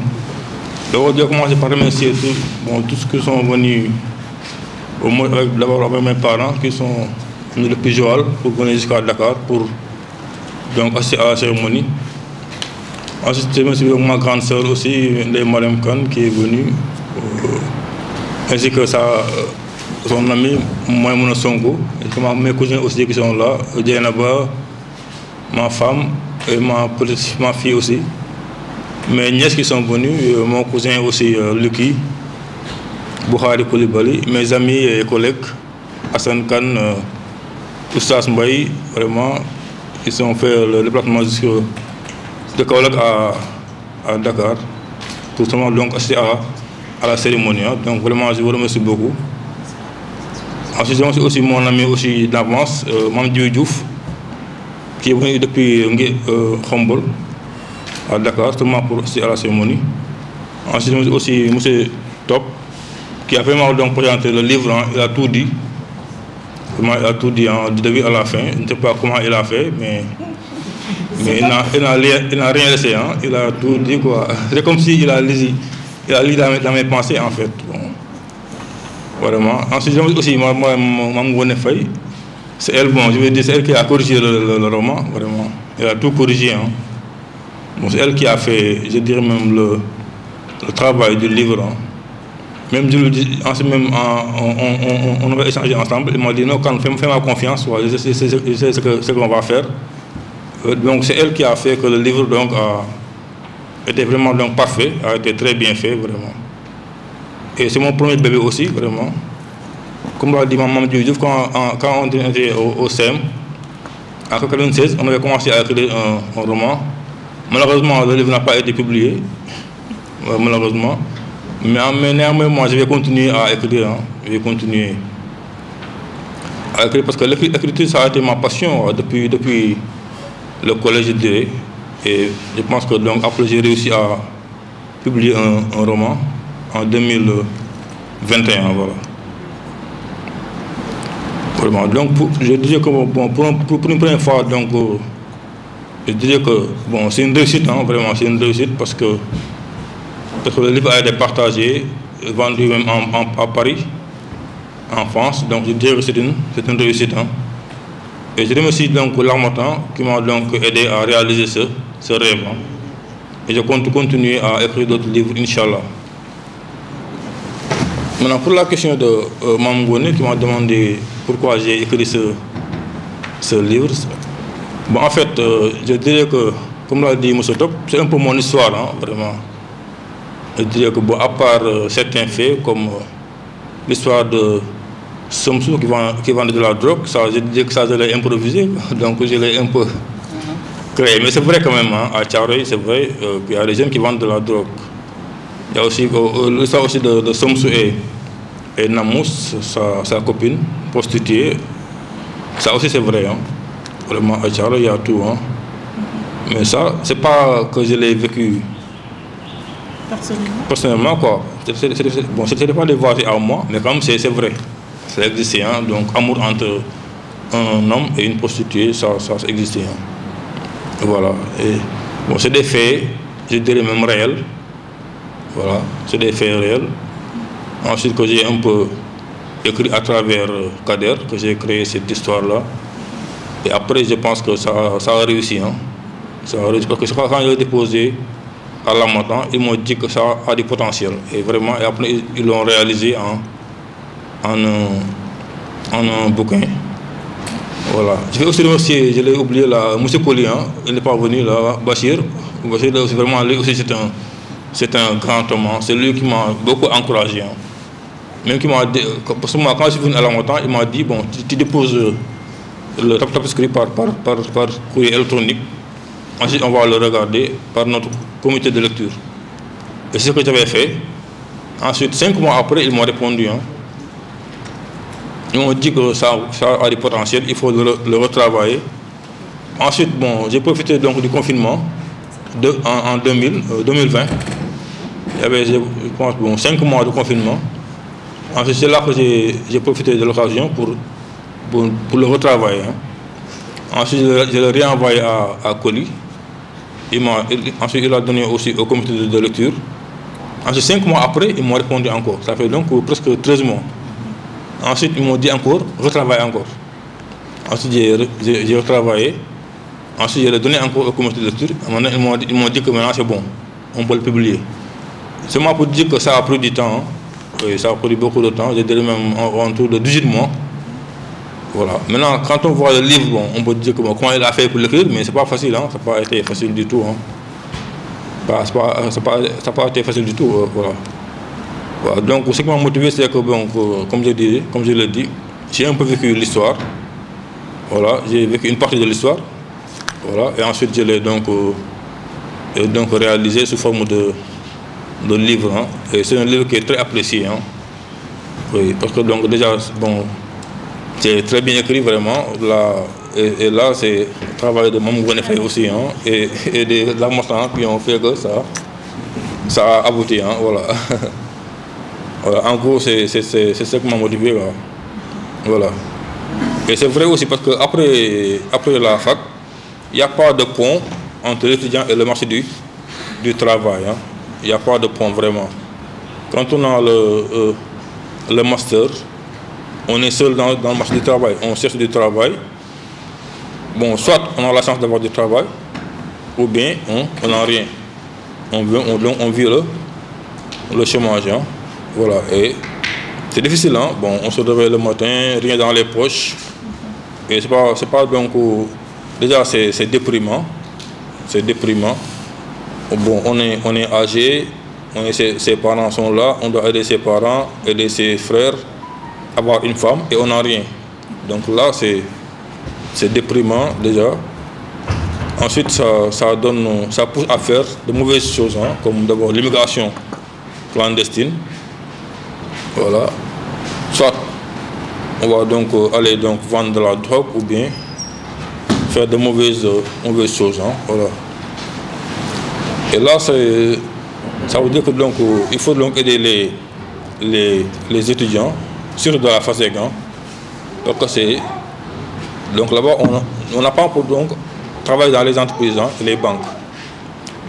D'abord, je vais commencer par remercier tous ceux qui sont venus, d'abord avec mes parents qui sont venus depuis Joal pour venir jusqu'à Dakar pour donc assister à la cérémonie. Ensuite, je me suis avec ma grande sœur aussi, Madame Khan, qui est venue, ainsi que son ami Moïmouna Sonko, et mes cousins aussi qui sont là, Djenaba, ma femme et ma fille aussi. Mes nièces qui sont venues, mon cousin aussi, Luki, Bouhari Koulibaly, mes amis et collègues, Hassan Khan, Oustaz Mbaye, vraiment, ils ont fait le déplacement de Kaolack à Dakar, pour seulement donc assister à la cérémonie. Donc vraiment, je vous remercie beaucoup. Ensuite, j'ai aussi mon ami aussi d'avance, Mamdi Diouf, qui est venu depuis Khombol à Dakar, seulement pour assister à la cérémonie. Ensuite, j'ai aussi M. Top, qui a vraiment donc présenté le livre. Il a tout dit. Vraiment, il a tout dit du début à la fin. Je ne sais pas comment il a fait, mais il n'a rien laissé. Il a tout dit, quoi. C'est comme s'il a lu dans mes pensées, en fait. Bon. Vraiment. Ensuite, j'ai aussi Mme Faye. C'est elle, bon, je veux dire, c'est elle qui a corrigé le roman, vraiment. Elle a tout corrigé. Bon, c'est elle qui a fait, je dirais même, le travail du livre. Même je le dis, on va échanger ensemble. Il m'a dit non, quand fais-moi confiance, je sais ce qu'on va faire. Donc c'est elle qui a fait que le livre donc était vraiment donc parfait, a été très bien fait, vraiment. Et c'est mon premier bébé aussi, vraiment. Comme l'a dit Maman Diouf, quand on était au CEM, en 1996, on avait commencé à écrire un roman. Malheureusement, le livre n'a pas été publié, malheureusement. Mais néanmoins, moi, je vais continuer à écrire. Je vais continuer à écrire parce que l'écriture, ça a été ma passion depuis le collège, je dirais. Et je pense que donc, après, j'ai réussi à publier un roman en 2021. Voilà. Vraiment. Donc, je dirais que bon, pour une première fois, donc, je dirais que bon, c'est une réussite, vraiment, c'est une réussite parce que le livre a été partagé, vendu même à Paris, en France. Donc je dirais que c'est une réussite. Et je remercie donc l'Harmattan qui m'a donc aidé à réaliser ce rêve. Et je compte continuer à écrire d'autres livres, Inch'Allah. Maintenant, pour la question de Mamgone qui m'a demandé pourquoi j'ai écrit ce livre, bon, en fait, je dirais que, comme l'a dit M. Top, c'est un peu mon histoire, hein, vraiment. Je dirais que, bon, à part certains faits, comme l'histoire de Somsou qui vendait de la drogue, ça, je dirais que ça, je l'ai improvisé, donc je l'ai un peu créé. Mais c'est vrai quand même, hein, à Thiaroye, c'est vrai qu'il y a des jeunes qui vendent de la drogue. Il y a aussi l'histoire aussi de Somsou et Namous, sa copine, prostituée. Ça aussi c'est vrai. Hein. Vraiment, à Thiaroye, il y a tout. Hein. Mais ça, c'est pas que je l'ai vécu personnellement. Quoi. Bon, ce n'était pas des voies à moi, mais quand même c'est vrai. Ça existait. Hein. Donc, amour entre un homme et une prostituée, ça existait. Hein. Voilà. Et, bon, c'est des faits, je dirais même réels. Voilà, c'est des faits réels. Ensuite, que j'ai un peu écrit à travers Kader, que j'ai créé cette histoire-là. Et après, je pense que ça a réussi. Hein. Ça a réussi parce que quand je l'ai déposé à la Matan, ils m'ont dit que ça a du potentiel. Et vraiment, et après, ils l'ont réalisé en un bouquin. Voilà. Je vais aussi remercier, je l'ai oublié là, M. Colli, hein, il n'est pas venu là, Bachir. Bachir, vraiment, lui aussi, c'est un grand homme. C'est lui qui m'a beaucoup encouragé. Hein. Même qui m'a dit, parce que moi, quand je suis venu à la Matan, il m'a dit, bon, tu déposes le tapisserie par courrier électronique. Ensuite, on va le regarder par notre comité de lecture. Et c'est ce que j'avais fait. Ensuite, 5 mois après, ils m'ont répondu. Hein. Ils m'ont dit que ça a du potentiel, il faut le retravailler. Ensuite, bon, j'ai profité donc du confinement en 2020. Il y avait, je pense, bon, 5 mois de confinement. Ensuite, c'est là que j'ai profité de l'occasion pour le retravailler. Hein. Ensuite, je l'ai réenvoyé à Colli. Ensuite, il a donné aussi au comité de lecture. Ensuite, 5 mois après, ils m'ont répondu encore. Ça fait donc presque 13 mois. Ensuite, ils m'ont dit encore, retravaille encore. Ensuite, j'ai retravaillé. Ensuite, je l'ai donné encore au comité de lecture. Maintenant, ils m'ont dit que maintenant, c'est bon. On peut le publier. C'est moi pour dire que ça a pris du temps. Hein. Oui, ça a pris beaucoup de temps. J'ai dirais même autour de 18 mois. Voilà. Maintenant, quand on voit le livre, bon, on peut dire que, bon, comment il a fait pour l'écrire, mais ce n'est pas facile. Hein. Ça n'a pas été facile du tout. Hein. Ça n'a pas été facile du tout. Voilà. Voilà. Donc, ce qui m'a motivé, c'est que, bon, comme je l'ai dit, j'ai un peu vécu l'histoire. Voilà. J'ai vécu une partie de l'histoire. Voilà. Et ensuite, je l'ai donc réalisé sous forme de livre. Hein. Et c'est un livre qui est très apprécié. Hein. Oui, parce que donc déjà, bon, c'est très bien écrit vraiment. Là, et là, c'est le travail de Mamgone Faye aussi. Hein, et des Lamotans qui ont fait que ça a abouti. Hein, voilà. Voilà. En gros, c'est ce qui m'a motivé. Là. Voilà. Et c'est vrai aussi parce qu'après la fac, il n'y a pas de pont entre l'étudiant et le marché du travail. Hein. Il n'y a pas de pont vraiment. Quand on a le master, on est seul dans le marché du travail. On cherche du travail. Bon, soit on a la chance d'avoir du travail, ou bien on n'a rien. On vit le chômage. Hein. Voilà. Et c'est difficile. Hein. Bon, on se réveille le matin, rien dans les poches. Et c'est pas donc. Déjà, c'est déprimant. C'est déprimant. Bon, on est âgé, ses parents sont là, on doit aider ses parents, aider ses frères, avoir une femme et on n'a rien. Donc là, c'est déprimant déjà. Ensuite, ça pousse à faire de mauvaises choses, hein, comme d'abord l'immigration clandestine. Voilà. Soit on va donc aller vendre de la drogue ou bien faire de mauvaises choses. Hein, voilà. Et là, ça veut dire que donc, il faut donc aider les étudiants, surtout dans la FASEG. Hein. Donc là-bas, on n'a pas pour donc travailler dans les entreprises hein, et les banques.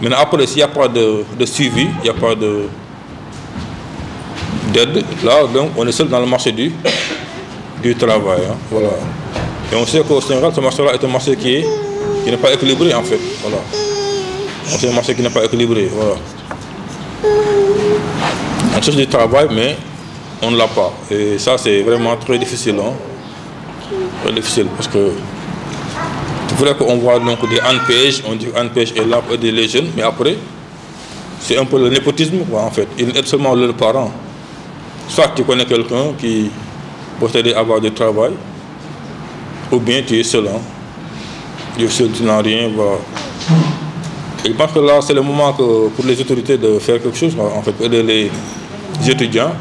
Maintenant, après, s'il n'y a pas de suivi, il n'y a pas d'aide, là, donc, on est seul dans le marché du travail. Hein. Voilà. Et on sait qu'au Sénégal, ce marché-là est un marché qui n'est pas équilibré, en fait. Voilà. C'est un marché qui n'est pas équilibré. Voilà. On cherche du travail, mais on ne l'a pas. Et ça, c'est vraiment très difficile. Hein? Très difficile parce que c'est vrai qu'on voit donc des ANPEJ, on dit ANPEJ est là pour aider les jeunes, mais après, c'est un peu le népotisme, quoi, en fait. Ils aident seulement leurs parents. Soit tu connais quelqu'un qui peut t'aider à avoir du travail, ou bien tu es seul. Hein? Tu es seul, tu n'as rien. Voilà. Et je pense que là, c'est le moment que, pour les autorités de faire quelque chose, en fait, aider les étudiants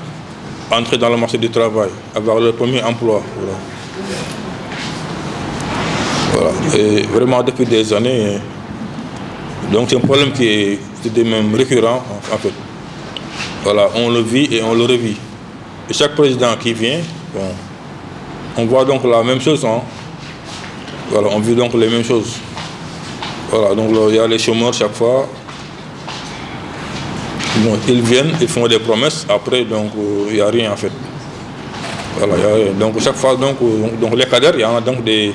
à entrer dans le marché du travail, avoir leur premier emploi. Voilà. Voilà. Et vraiment, depuis des années, donc c'est un problème qui est même récurrent, en fait. Voilà, on le vit et on le revit. Et chaque président qui vient, bon, on voit donc la même chose. Hein. Voilà, on vit donc les mêmes choses. Voilà, donc il y a les chômeurs chaque fois. Bon, ils viennent, ils font des promesses, après donc il n'y a rien en fait. Voilà, y a rien. Donc chaque fois donc les cadres, il y en a donc des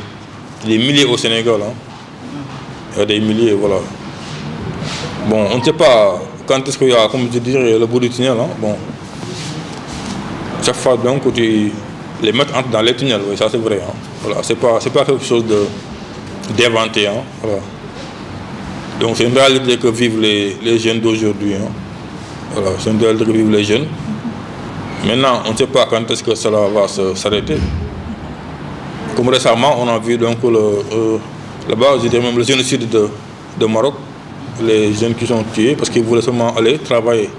milliers au Sénégal. Hein. Il y a des milliers, voilà. Bon, on ne sait pas quand est-ce qu'il y a, comme je dirais, le bout du tunnel. Hein. Bon, chaque fois donc tu les mets dans les tunnels, oui, ça c'est vrai. Hein. Voilà, c'est pas quelque chose d'inventé. Hein. Voilà. Donc c'est une réalité que vivent les jeunes d'aujourd'hui. Hein. Voilà, c'est une réalité que vivent les jeunes. Maintenant, on ne sait pas quand est-ce que cela va s'arrêter. Comme récemment, on a vu donc là-bas, je dirais même le génocide de Maroc, les jeunes qui sont tués parce qu'ils voulaient seulement aller travailler.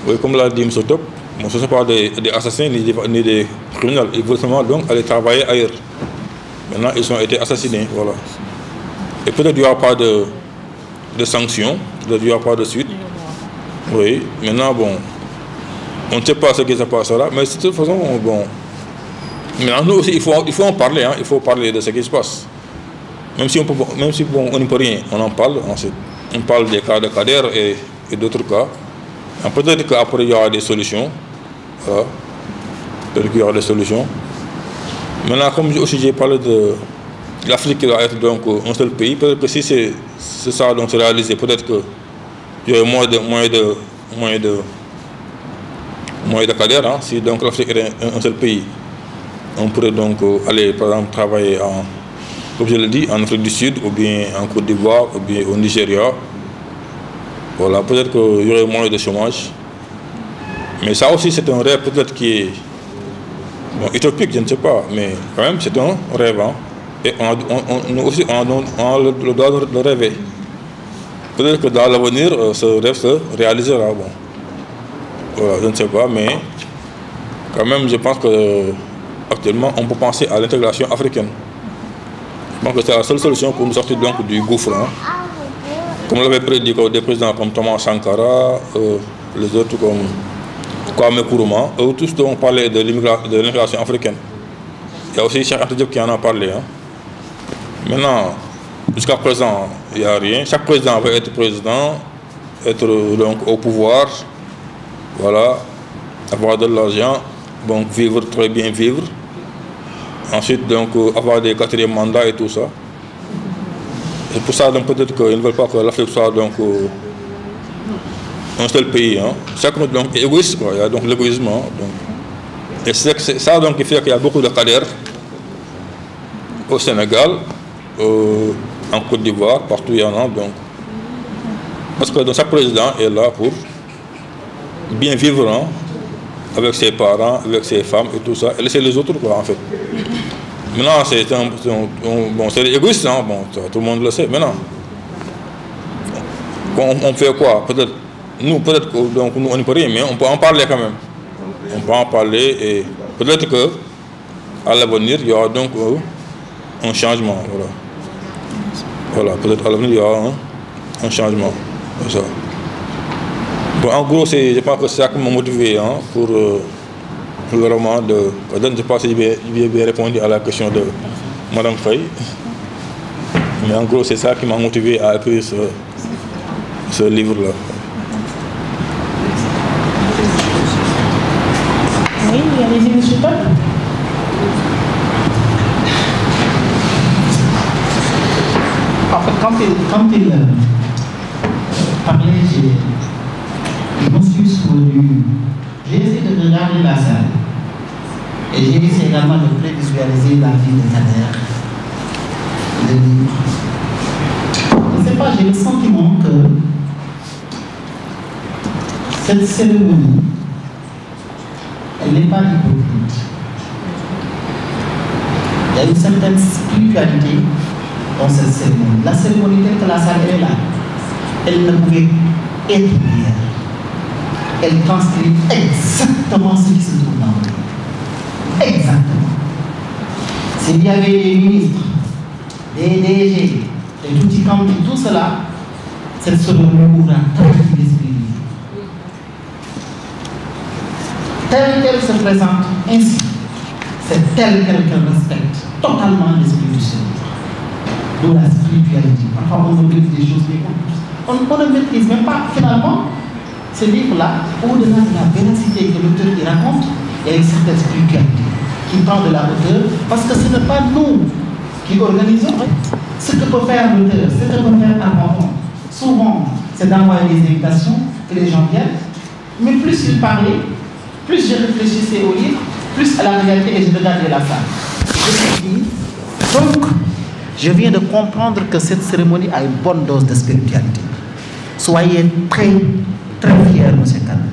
Oui, comme l'a dit M. Top, bon, ce ne sont pas des assassins ni des criminels, ils voulaient seulement donc aller travailler ailleurs. Maintenant, ils ont été assassinés. Voilà. Et peut-être qu'il n'y aura pas de sanctions, peut-être qu'il n'y aura pas de suite. Oui, maintenant, bon, on ne sait pas ce qui se passera, mais de toute façon, bon, maintenant, nous aussi, il faut en parler, hein, il faut parler de ce qui se passe. Même si bon, on ne peut rien, on en parle, ensuite. On parle des cas de Kader et d'autres cas. Peut-être qu'après, il y aura des solutions. Voilà. Peut-être qu'il y aura des solutions. Maintenant, comme aussi j'ai parlé de l'Afrique qui doit être donc un seul pays, peut-être que si c'est ça donc c'est réalisé, peut-être qu'il y aurait moins de cadres. Hein, si donc l'Afrique est un seul pays, on pourrait donc aller par exemple travailler comme je l'ai dit, en Afrique du Sud, ou bien en Côte d'Ivoire, ou bien au Nigeria. Voilà, peut-être qu'il y aurait moins de chômage. Mais ça aussi, c'est un rêve peut-être qui est bon, utopique, je ne sais pas, mais quand même, c'est un rêve. Hein. Et nous aussi, on a le droit de rêver. Peut-être que dans l'avenir, ce rêve se réalisera. Bon. Voilà, je ne sais pas, mais quand même, je pense qu'actuellement, on peut penser à l'intégration africaine. Je pense que c'est la seule solution pour nous sortir donc du gouffre. Hein. Comme l'avait prédit des présidents comme Thomas Sankara, les autres comme Kwame Nkrumah, eux tous ont parlé de l'immigration africaine. Il y a aussi Cheikh Anta Diop qui en a parlé. Hein. Maintenant, jusqu'à présent, il n'y a rien. Chaque président veut être président, être donc au pouvoir, voilà, avoir de l'argent, donc vivre, très bien vivre. Ensuite, donc, avoir des quatrièmes mandats et tout ça. C'est pour ça, donc, peut-être qu'ils ne veulent pas que l'Afrique soit donc un seul pays. Hein. Chacun donc, est égoïste, quoi. Il y a donc l'égoïsme. Hein, donc. Et c'est ça donc, qui fait qu'il y a beaucoup de cadres au Sénégal, en Côte d'Ivoire, partout il y en a. Donc. Parce que donc, chaque président est là pour bien vivre. Hein, avec ses parents, avec ses femmes et tout ça, et laisser les autres, quoi, en fait. Maintenant, c'est égoïste, hein, bon, tout le monde le sait. Maintenant, on fait quoi? Peut-être, nous, donc, nous, on ne peut rien, mais on peut en parler quand même. On peut en parler et peut-être qu'à l'avenir, il y aura donc un changement. Voilà, voilà, peut-être à l'avenir, il y aura un changement. Ça. Bon, en gros, je pense que c'est ça qui m'a motivé hein, pour le roman de Kader. Je ne sais pas si j'ai bien répondu à la question de Mme Faye. Mais en gros, c'est ça qui m'a motivé à écrire ce livre-là. Oui, allez-y, M. Top. En fait, quand il parlait, je me suis souvenu j'ai essayé de regarder la salle et j'ai essayé également de prévisualiser la vie de Kader, le livre. Je ne sais pas, j'ai le sentiment que cette cérémonie, elle n'est pas hypocrite. Il y a une certaine spiritualité dans cette cérémonie. La cérémonie telle que la salle est là, elle ne pouvait être meilleure. Elle transcrit exactement ce qui se trouve dans le livre. Exactement. S'il y avait des ministres, des DG, des Toutikambi, tout cela, cette cérémonie ouvre un trafic d'esprit. Telle qu'elle se présente ainsi, c'est telle qu'elle respecte totalement l'esprit du Seigneur. D'où la spiritualité. Parfois on oublie des choses, mais on ne maîtrise même pas finalement. Ce livre-là, au-delà de la véracité que l'auteur y raconte, il y a une certaine spiritualité qui prend de la hauteur, parce que ce n'est pas nous qui organisons ce que peut faire l'auteur, ce que peut faire avant. Souvent, c'est d'envoyer des invitations, que les gens viennent, mais plus il parlait, plus je réfléchissais au livre, plus à la réalité et je regardais la salle. Je me suis dit, donc, je viens de comprendre que cette cérémonie a une bonne dose de spiritualité. Soyez très fiers, M. Kane.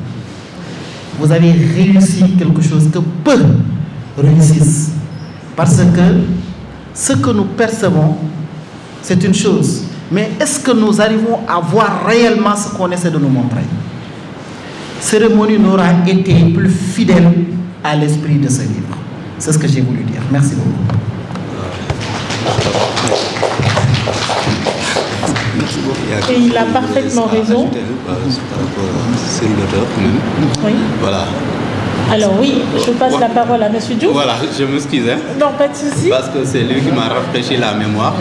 Vous avez réussi quelque chose que peu réussissent. Parce que ce que nous percevons, c'est une chose. Mais est-ce que nous arrivons à voir réellement ce qu'on essaie de nous montrer? Cérémonie n'aura été plus fidèle à l'esprit de ce livre. C'est ce que j'ai voulu dire. Merci beaucoup. Et il a parfaitement raison. C'est l'auteur quand même. Oui. Voilà. Alors oui, je passe la parole à M. Diouf. Voilà, je m'excuse. Non, pas de souci. Parce que c'est lui qui m'a rafraîchi la mémoire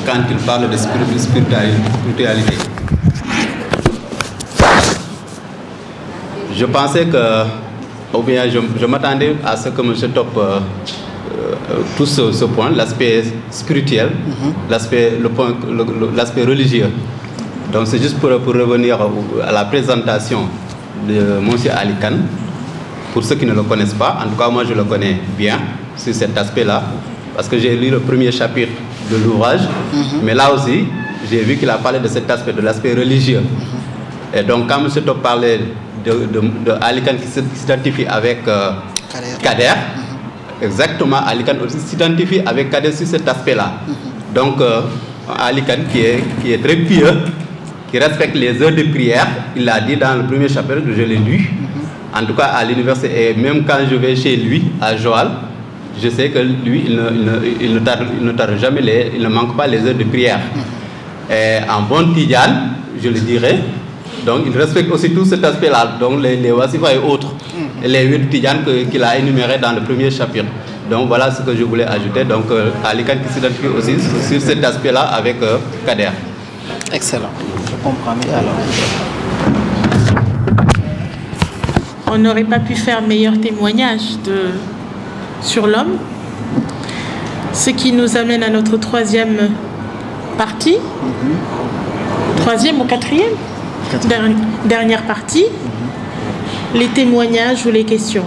quand il parle de spiritualité. Je pensais que, ou bien je m'attendais à ce que M. Top tout ce point, l'aspect spirituel, l'aspect religieux. Donc c'est juste pour revenir à la présentation de M. Ali Kane. Pour ceux qui ne le connaissent pas, en tout cas moi je le connais bien sur cet aspect-là, parce que j'ai lu le premier chapitre de l'ouvrage, mais là aussi j'ai vu qu'il a parlé de cet aspect, de l'aspect religieux. Et donc quand M. Top parlait de Ali Kane qui s'identifie avec Kader, exactement, Ali Kane aussi s'identifie avec Kader sur cet aspect-là. Donc Ali Kane qui est très pieux, qui respecte les heures de prière, il l'a dit dans le premier chapitre que je l'ai lu. En tout cas à l'université, et même quand je vais chez lui à Joal, je sais que lui il ne tarde jamais, il ne manque pas les heures de prière. Et en bon Tidjane, je le dirais, donc il respecte aussi tout cet aspect-là, donc les Wasifa et autres, et les 8 Tidjane qu'il a énumérés dans le premier chapitre. Donc voilà ce que je voulais ajouter. Donc Ali Kane qui s'identifie aussi sur cet aspect-là avec Kader. Excellent, je comprends mieux alors. On n'aurait pas pu faire meilleur témoignage sur l'homme. Ce qui nous amène à notre troisième partie. Troisième ou quatrième? Dernière partie. Les témoignages ou les questions.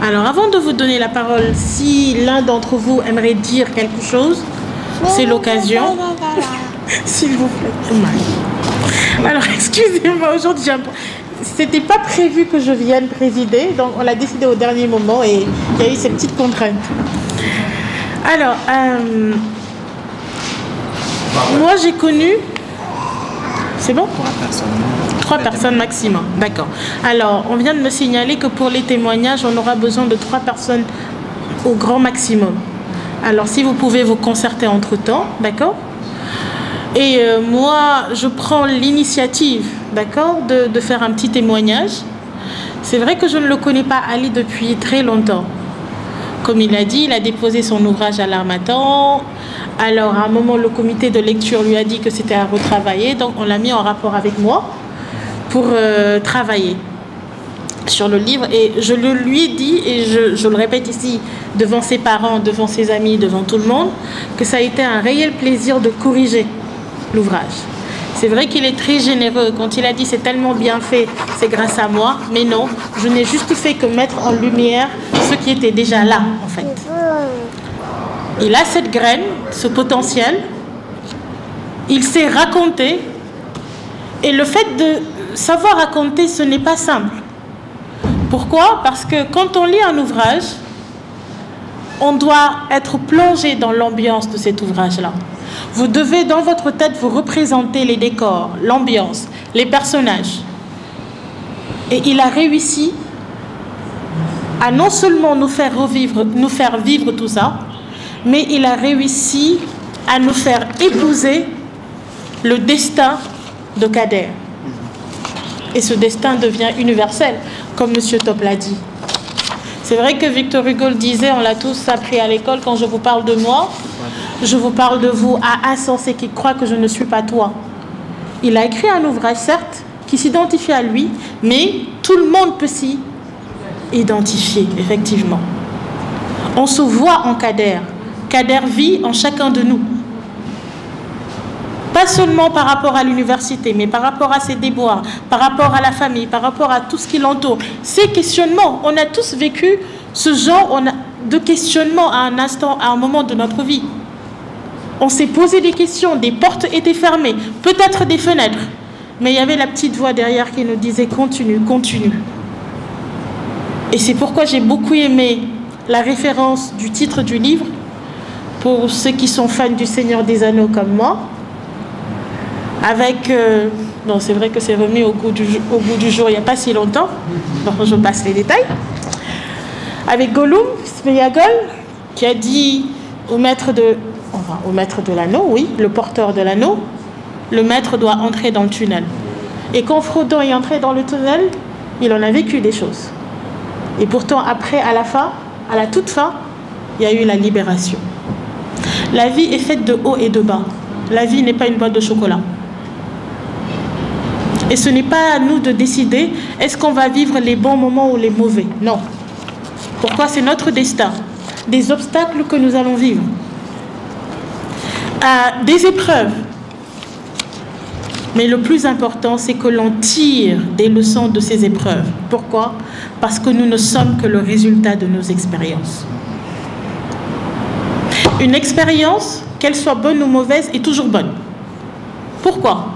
Alors avant de vous donner la parole, si l'un d'entre vous aimerait dire quelque chose, c'est l'occasion. S'il vous plaît. Alors excusez-moi, aujourd'hui c'était pas prévu que je vienne présider, donc on l'a décidé au dernier moment et il y a eu ces petites contraintes. Alors, moi j'ai connu... C'est bon? 3 personnes maximum, d'accord. Alors, on vient de me signaler que pour les témoignages, on aura besoin de 3 personnes au grand maximum. Alors, si vous pouvez vous concerter entre-temps, d'accord? Et moi, je prends l'initiative, d'accord, de faire un petit témoignage. C'est vrai que je ne le connais pas, Ali, depuis très longtemps. Comme il a dit, il a déposé son ouvrage à l'Harmattan. Alors, à un moment, le comité de lecture lui a dit que c'était à retravailler. Donc, on l'a mis en rapport avec moi pour travailler sur le livre. Et je le lui ai dit, et je le répète ici, devant ses parents, devant ses amis, devant tout le monde, que ça a été un réel plaisir de corriger l'ouvrage. C'est vrai qu'il est très généreux. Quand il a dit c'est tellement bien fait, c'est grâce à moi. Mais non, je n'ai juste fait que mettre en lumière ce qui était déjà là, en fait. Il a cette graine, ce potentiel. Il sait raconter. Et le fait de savoir raconter, ce n'est pas simple. Pourquoi? Parce que quand on lit un ouvrage, on doit être plongé dans l'ambiance de cet ouvrage-là. Vous devez, dans votre tête, vous représenter les décors, l'ambiance, les personnages. Et il a réussi à non seulement nous faire vivre tout ça, mais il a réussi à nous faire épouser le destin de Kader. Et ce destin devient universel, comme M. Top l'a dit. C'est vrai que Victor Hugo le disait, on l'a tous appris à l'école, quand je vous parle de moi, je vous parle de vous à insensé qui croit que je ne suis pas toi. Il a écrit un ouvrage, certes, qui s'identifie à lui, mais tout le monde peut s'y identifier, effectivement. On se voit en Kader. Kader vit en chacun de nous. Pas seulement par rapport à l'université, mais par rapport à ses déboires, par rapport à la famille, par rapport à tout ce qui l'entoure. Ces questionnements, on a tous vécu ce genre de questionnement à un instant, à un moment de notre vie. On s'est posé des questions, des portes étaient fermées, peut-être des fenêtres, mais il y avait la petite voix derrière qui nous disait « continue, continue ». Et c'est pourquoi j'ai beaucoup aimé la référence du titre du livre, pour ceux qui sont fans du Seigneur des Anneaux comme moi, avec, non c'est vrai que c'est remis au goût du jour il n'y a pas si longtemps, donc je passe les détails, avec Gollum, Sméagol, qui a dit au maître de l'anneau, oui, le porteur de l'anneau, le maître doit entrer dans le tunnel. Et quand Frodon est entré dans le tunnel, il en a vécu des choses. Et pourtant après, à la fin, à la toute fin, il y a eu la libération. La vie est faite de haut et de bas. La vie n'est pas une boîte de chocolat. Et ce n'est pas à nous de décider est-ce qu'on va vivre les bons moments ou les mauvais. Non. Pourquoi? C'est notre destin. Des obstacles que nous allons vivre. Des épreuves. Mais le plus important, c'est que l'on tire des leçons de ces épreuves. Pourquoi? Parce que nous ne sommes que le résultat de nos expériences. Une expérience, qu'elle soit bonne ou mauvaise, est toujours bonne. Pourquoi?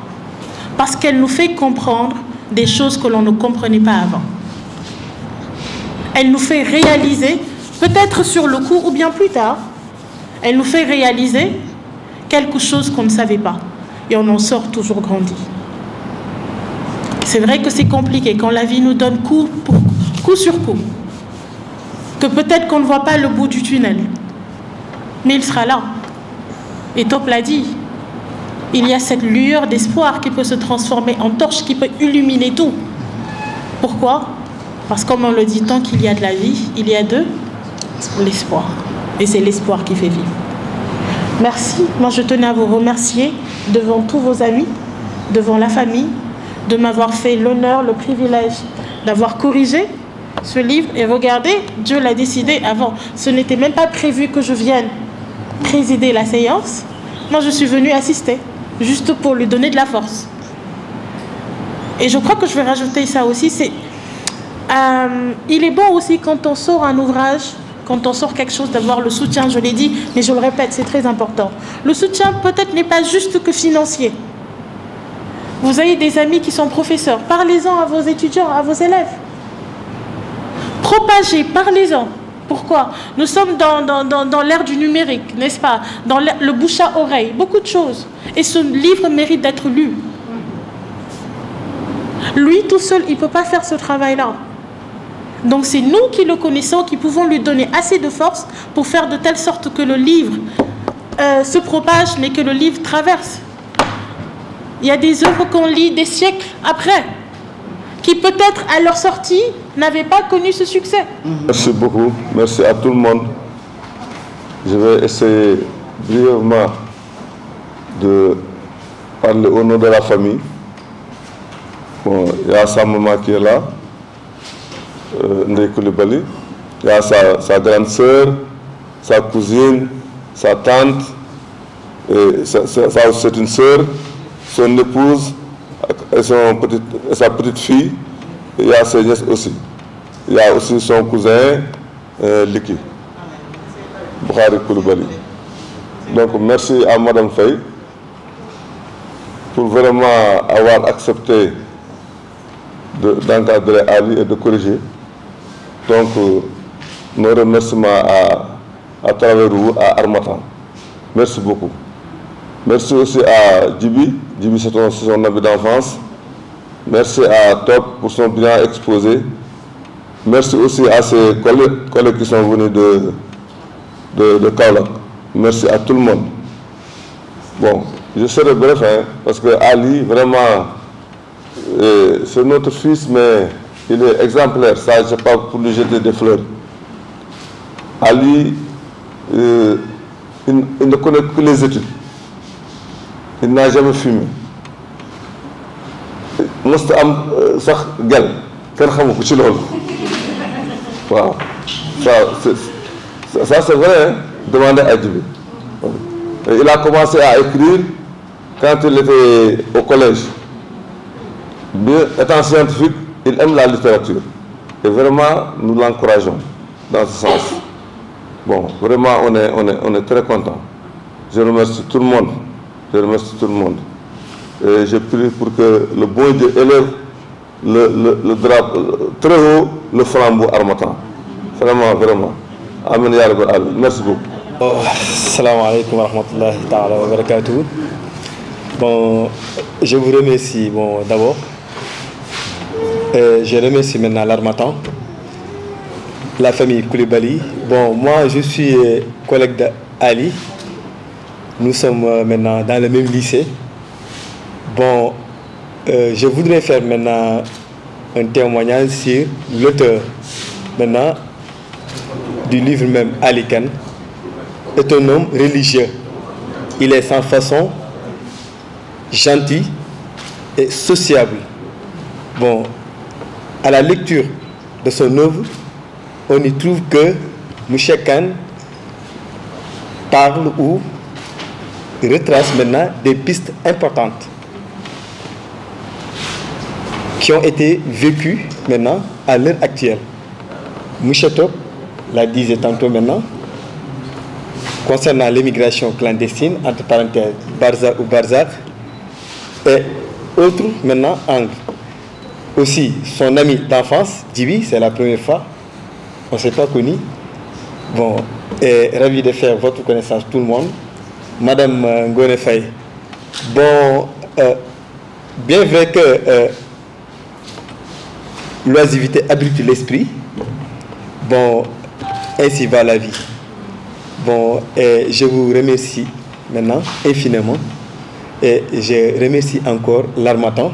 Parce qu'elle nous fait comprendre des choses que l'on ne comprenait pas avant. Elle nous fait réaliser, peut-être sur le coup ou bien plus tard, elle nous fait réaliser quelque chose qu'on ne savait pas. Et on en sort toujours grandi. C'est vrai que c'est compliqué quand la vie nous donne coup sur coup. Que peut-être qu'on ne voit pas le bout du tunnel. Mais il sera là. Et Top l'a dit. Il y a cette lueur d'espoir qui peut se transformer en torche, qui peut illuminer tout. Pourquoi? Parce que comme on le dit, tant qu'il y a de la vie, il y a de l'espoir. Et c'est l'espoir qui fait vivre. Merci. Moi, je tenais à vous remercier devant tous vos amis, devant la famille, de m'avoir fait l'honneur, le privilège d'avoir corrigé ce livre. Et regardez, Dieu l'a décidé avant. Ce n'était même pas prévu que je vienne présider la séance. Moi, je suis venue assister, juste pour lui donner de la force. Et je crois que je vais rajouter ça aussi. Il est bon aussi quand on sort un ouvrage, quand on sort quelque chose, d'avoir le soutien, je l'ai dit, mais je le répète, c'est très important. Le soutien peut-être n'est pas juste que financier. Vous avez des amis qui sont professeurs, parlez-en à vos étudiants, à vos élèves. Propagez, parlez-en. Pourquoi? Nous sommes dans l'ère du numérique, n'est-ce pas? Dans le bouche à oreille, beaucoup de choses. Et ce livre mérite d'être lu. Lui, tout seul, il ne peut pas faire ce travail-là. Donc c'est nous qui le connaissons, qui pouvons lui donner assez de force pour faire de telle sorte que le livre se propage, mais que le livre traverse. Il y a des œuvres qu'on lit des siècles après, qui peut-être à leur sortie n'avaient pas connu ce succès. Merci beaucoup, merci à tout le monde. Je vais essayer brièvement de parler au nom de la famille. Bon, il y a sa maman qui est là, Ndeye Coulibaly. Il y a sa grande sœur, sa cousine, sa tante, et c'est une sœur. son épouse et sa petite fille. Il y a ses nièces aussi. Il y a aussi son cousin Liki, Bukhari Koulibaly. Donc merci à Madame Faye pour vraiment avoir accepté d'encadrer Ali et de corriger. Donc nos remerciements à travers vous, à Harmattan. Merci beaucoup. Merci aussi à Djibi. Djibi, c'est son ami d'enfance. Merci à Top pour son bilan exposé. Merci aussi à ses collègues qui sont venus de Kaolack. Merci à tout le monde. Bon, je serai bref, hein, parce que Ali, vraiment, c'est notre fils, mais il est exemplaire. Ça, je ne sais pas pour lui jeter des fleurs. Ali, il ne connaît que les études. Il n'a jamais fumé. Mosut am sax gel kenn xamu ko ci loolu waaw ça c'est vrai, hein? Demandez à Djibi. Il a commencé à écrire quand il était au collège. Bien étant scientifique, il aime la littérature et vraiment nous l'encourageons dans ce sens. Bon, vraiment on est très content. Je remercie tout le monde. Je remercie tout le monde. Et je prie pour que le bon Dieu élève le drapeau très haut, le flambeau Harmattan. Vraiment, vraiment. Amen ya Rabbal Alamin. Merci beaucoup. Salam alaikum wa rahmatullahi ta'ala wa barakatuh. Bon, je vous remercie d'abord. Je remercie maintenant l'Harmattan, la famille Koulibaly. Bon, moi je suis collègue d'Ali. Nous sommes maintenant dans le même lycée. Bon, je voudrais faire maintenant un témoignage sur l'auteur maintenant du livre même. Ali Kane est un homme religieux. Il est sans façon, gentil et sociable. Bon, à la lecture de son œuvre, on y trouve que M. Kane parle ou retrace maintenant des pistes importantes qui ont été vécues maintenant à l'heure actuelle. Moussa Top l'a disait tantôt maintenant, concernant l'immigration clandestine, entre parenthèses, Barzak ou Barzak, et autres maintenant angles. Aussi, son ami d'enfance, Djibi, c'est la première fois, on ne s'est pas connu. Bon, et ravi de faire votre connaissance tout le monde. Madame Ngone Faye, bon, bien vrai que l'oisiveté abrite l'esprit, bon, ainsi va la vie. Bon, et je vous remercie maintenant infiniment et je remercie encore l'Harmattan.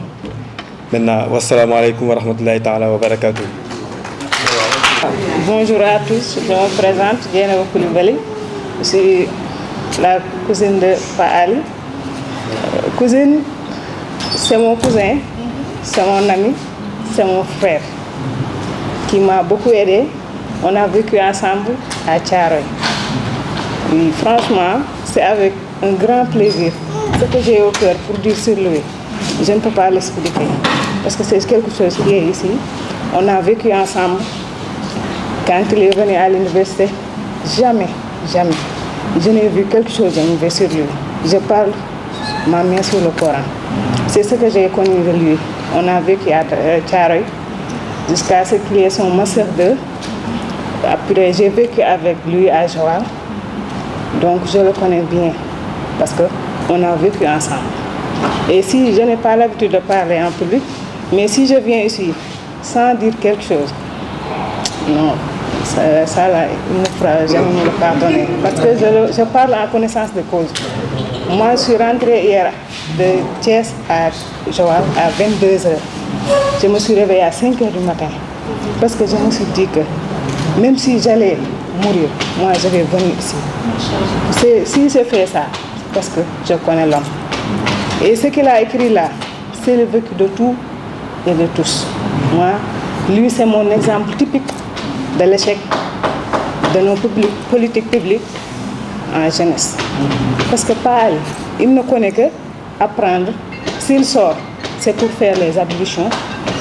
Maintenant, wassalamu alaikum wa rahmatullahi ta'ala wa barakatuh. Bonjour à tous, je me présente, Diana Koulibaly. Je suis la cousine de Paali. Cousine, c'est mon cousin, c'est mon ami, c'est mon frère qui m'a beaucoup aidé. On a vécu ensemble à Thiaroye. Et franchement, c'est avec un grand plaisir ce que j'ai au cœur pour dire sur lui. Je ne peux pas l'expliquer parce que c'est quelque chose qui est ici. On a vécu ensemble. Quand il est venu à l'université, jamais, je n'ai vu quelque chose de mauvais sur lui. Je parle ma main sur le Coran. C'est ce que j'ai connu de lui. On a vécu à Thiaroye jusqu'à ce qu'il ait son master 2. Après, j'ai vécu avec lui à Joal. Donc, je le connais bien parce qu'on a vécu ensemble. Et si je n'ai pas l'habitude de parler en public, mais si je viens ici sans dire quelque chose, non, ça là, il ne fera jamais me le pardonner. Parce que je parle en connaissance de cause. Moi, je suis rentrée hier de Thiès à Joal à 22h. Je me suis réveillée à 5h du matin. Parce que je me suis dit que même si j'allais mourir, moi je vais venir ici. Si je fais ça, parce que je connais l'homme. Et ce qu'il a écrit là, c'est le vécu de tout et de tous. Moi, lui c'est mon exemple typique de l'échec de nos politiques publiques en jeunesse. Parce que Paal, il ne connaît que apprendre S'il sort, c'est pour faire les ablutions.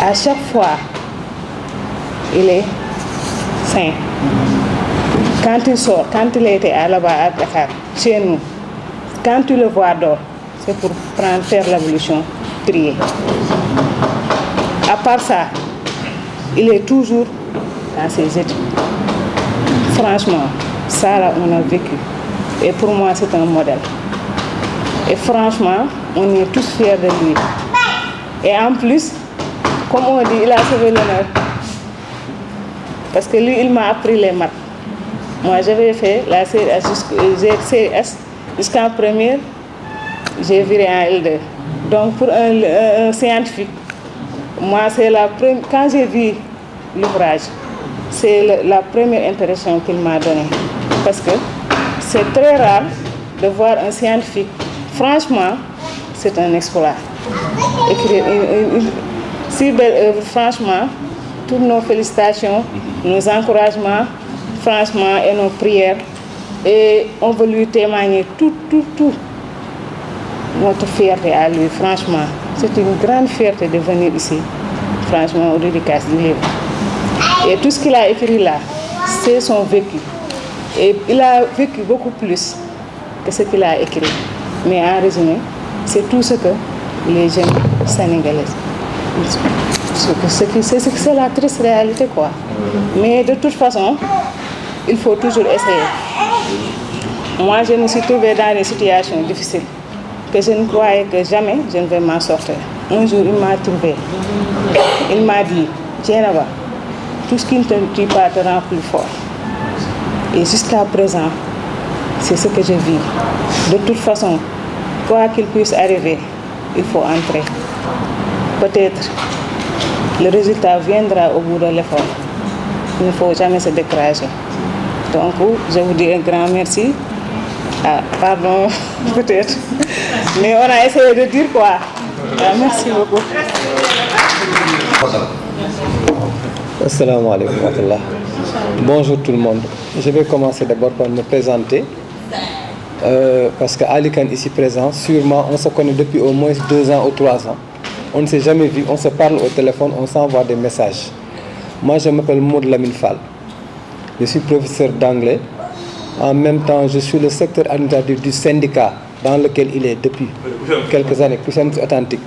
À chaque fois, il est sain. Quand il sort, quand il était là-bas à Dakar, chez nous, quand tu le vois dehors, c'est pour faire l'ablution, prier. À part ça, il est toujours dans ses études. Franchement, ça là, on a vécu. Et pour moi, c'est un modèle. Et franchement, on est tous fiers de lui. Et en plus, comme on dit, il a sauvé l'honneur. Parce que lui, il m'a appris les maths. Moi, j'avais fait la CES jusqu'en première, j'ai viré en L2. Donc, pour un scientifique, moi, c'est la première. Quand j'ai vu l'ouvrage, c'est la première impression qu'il m'a donnée. Parce que c'est très rare de voir un scientifique. Franchement, c'est un exploit. Écrire une si belle œuvre, franchement, toutes nos félicitations, nos encouragements, franchement, et nos prières. Et on veut lui témoigner tout notre fierté à lui, franchement. C'est une grande fierté de venir ici, franchement, au dédicace du livre. Et tout ce qu'il a écrit là, c'est son vécu. Et il a vécu beaucoup plus que ce qu'il a écrit. Mais en résumé, c'est tout ce que les jeunes sénégalais. C'est la triste réalité, quoi. Mais de toute façon, il faut toujours essayer. Moi, je me suis trouvée dans des situations difficiles que je ne croyais que jamais je ne vais m'en sortir. Un jour, il m'a trouvé. Il m'a dit, Dieynaba, tout ce qui ne te tue pas te rend plus fort. Et jusqu'à présent, c'est ce que je vis. De toute façon, quoi qu'il puisse arriver, il faut entrer. Peut-être le résultat viendra au bout de l'effort. Il ne faut jamais se décourager. Donc, je vous dis un grand merci. Ah, pardon, peut-être. Mais on a essayé de dire quoi. Ah, merci beaucoup. Assalamu alaikum wa rahmatullah. Bonjour tout le monde. Je vais commencer d'abord par me présenter. Parce qu'Ali Khan ici présent, sûrement on se connaît depuis au moins 2 ans ou 3 ans. On ne s'est jamais vu, on se parle au téléphone, on s'envoie des messages. Moi je m'appelle Maud Lamine Fall. Je suis professeur d'anglais. En même temps, je suis le secteur administratif du syndicat dans lequel il est depuis quelques années, plus authentique.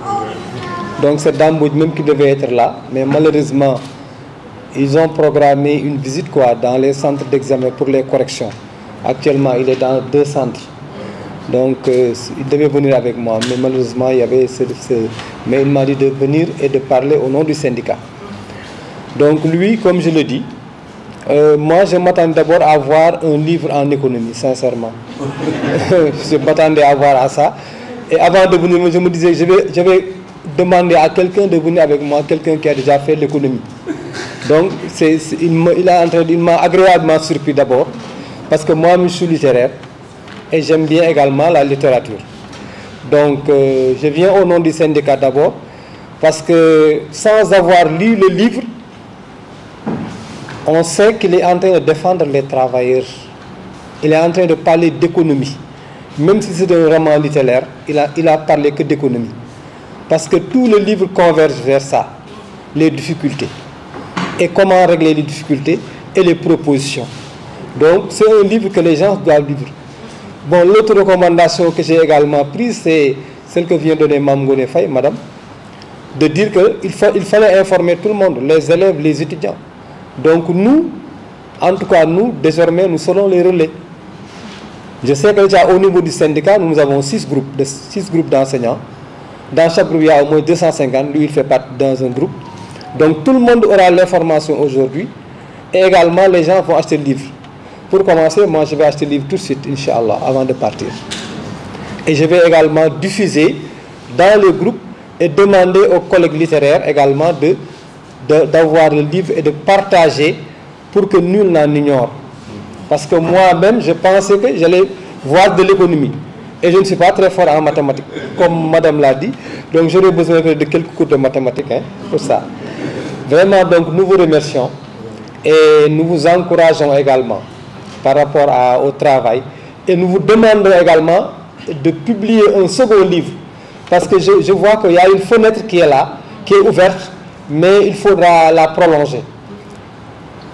Donc c'est Dambouj même qui devait être là, mais malheureusement, ils ont programmé une visite dans les centres d'examen pour les corrections. Actuellement, il est dans 2 centres. Donc, il devait venir avec moi, mais malheureusement, il y avait mais il m'a dit de venir et de parler au nom du syndicat. Donc, lui, comme je le dis, moi, je m'attends d'abord à voir un livre en économie, sincèrement. Je m'attendais à voir à ça. Et avant de venir, je me disais, je vais demander à quelqu'un de venir avec moi, quelqu'un qui a déjà fait l'économie. Donc, il m'a agréablement surpris d'abord, parce que moi, je suis littéraire et j'aime bien également la littérature. Donc, je viens au nom du syndicat d'abord, parce que sans avoir lu le livre, on sait qu'il est en train de défendre les travailleurs. Il est en train de parler d'économie. Même si c'est un roman littéraire, il a parlé que d'économie. Parce que tout le livre converge vers ça, les difficultés. Et comment régler les difficultés et les propositions. Donc, c'est un livre que les gens doivent lire. Bon, l'autre recommandation que j'ai également prise, c'est celle que vient de donner Mme Ngoné Faye, madame, de dire qu'il fallait informer tout le monde, les élèves, les étudiants. Donc nous, en tout cas nous, désormais, nous serons les relais. Je sais que déjà au niveau du syndicat, nous avons 6 groupes d'enseignants. Dans chaque groupe, il y a au moins 250. Lui, il fait partie dans un groupe. Donc tout le monde aura l'information aujourd'hui. Et également, les gens vont acheter le livre. Pour commencer, moi, je vais acheter le livre tout de suite, Inch'Allah, avant de partir. Et je vais également diffuser dans le groupe et demander aux collègues littéraires également d'avoir le livre et de partager pour que nul n'en ignore. Parce que moi-même, je pensais que j'allais voir de l'économie. Et je ne suis pas très fort en mathématiques, comme madame l'a dit. Donc j'aurais besoin de quelques cours de mathématiques pour ça. Vraiment, donc nous vous remercions et nous vous encourageons également par rapport au travail. Et nous vous demandons également de publier un second livre parce que je vois qu'il y a une fenêtre qui est là, qui est ouverte, mais il faudra la prolonger.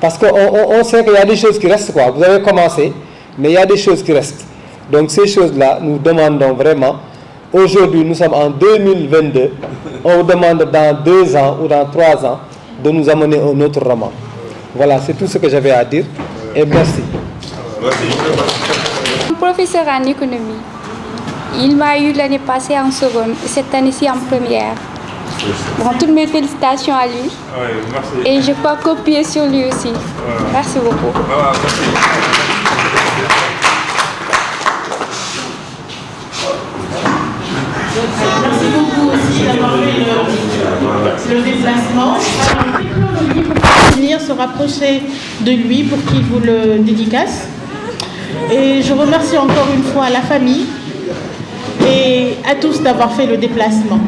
Parce qu'on sait qu'il y a des choses qui restent, quoi. Vous avez commencé, mais il y a des choses qui restent. Donc ces choses-là, nous demandons vraiment, aujourd'hui nous sommes en 2022, on vous demande dans 2 ans ou dans 3 ans de nous amener un autre roman. Voilà, c'est tout ce que j'avais à dire et merci. Professeur en économie, il m'a eu l'année passée en seconde, cette année-ci en première. Bon, toutes mes félicitations à lui. Oui, merci. Et je peux copier sur lui aussi. Merci beaucoup. Merci beaucoup aussi d'avoir fait le déplacement. Pour venir se rapprocher de lui pour qu'il vous le dédicace. Et je remercie encore une fois la famille et à tous d'avoir fait le déplacement.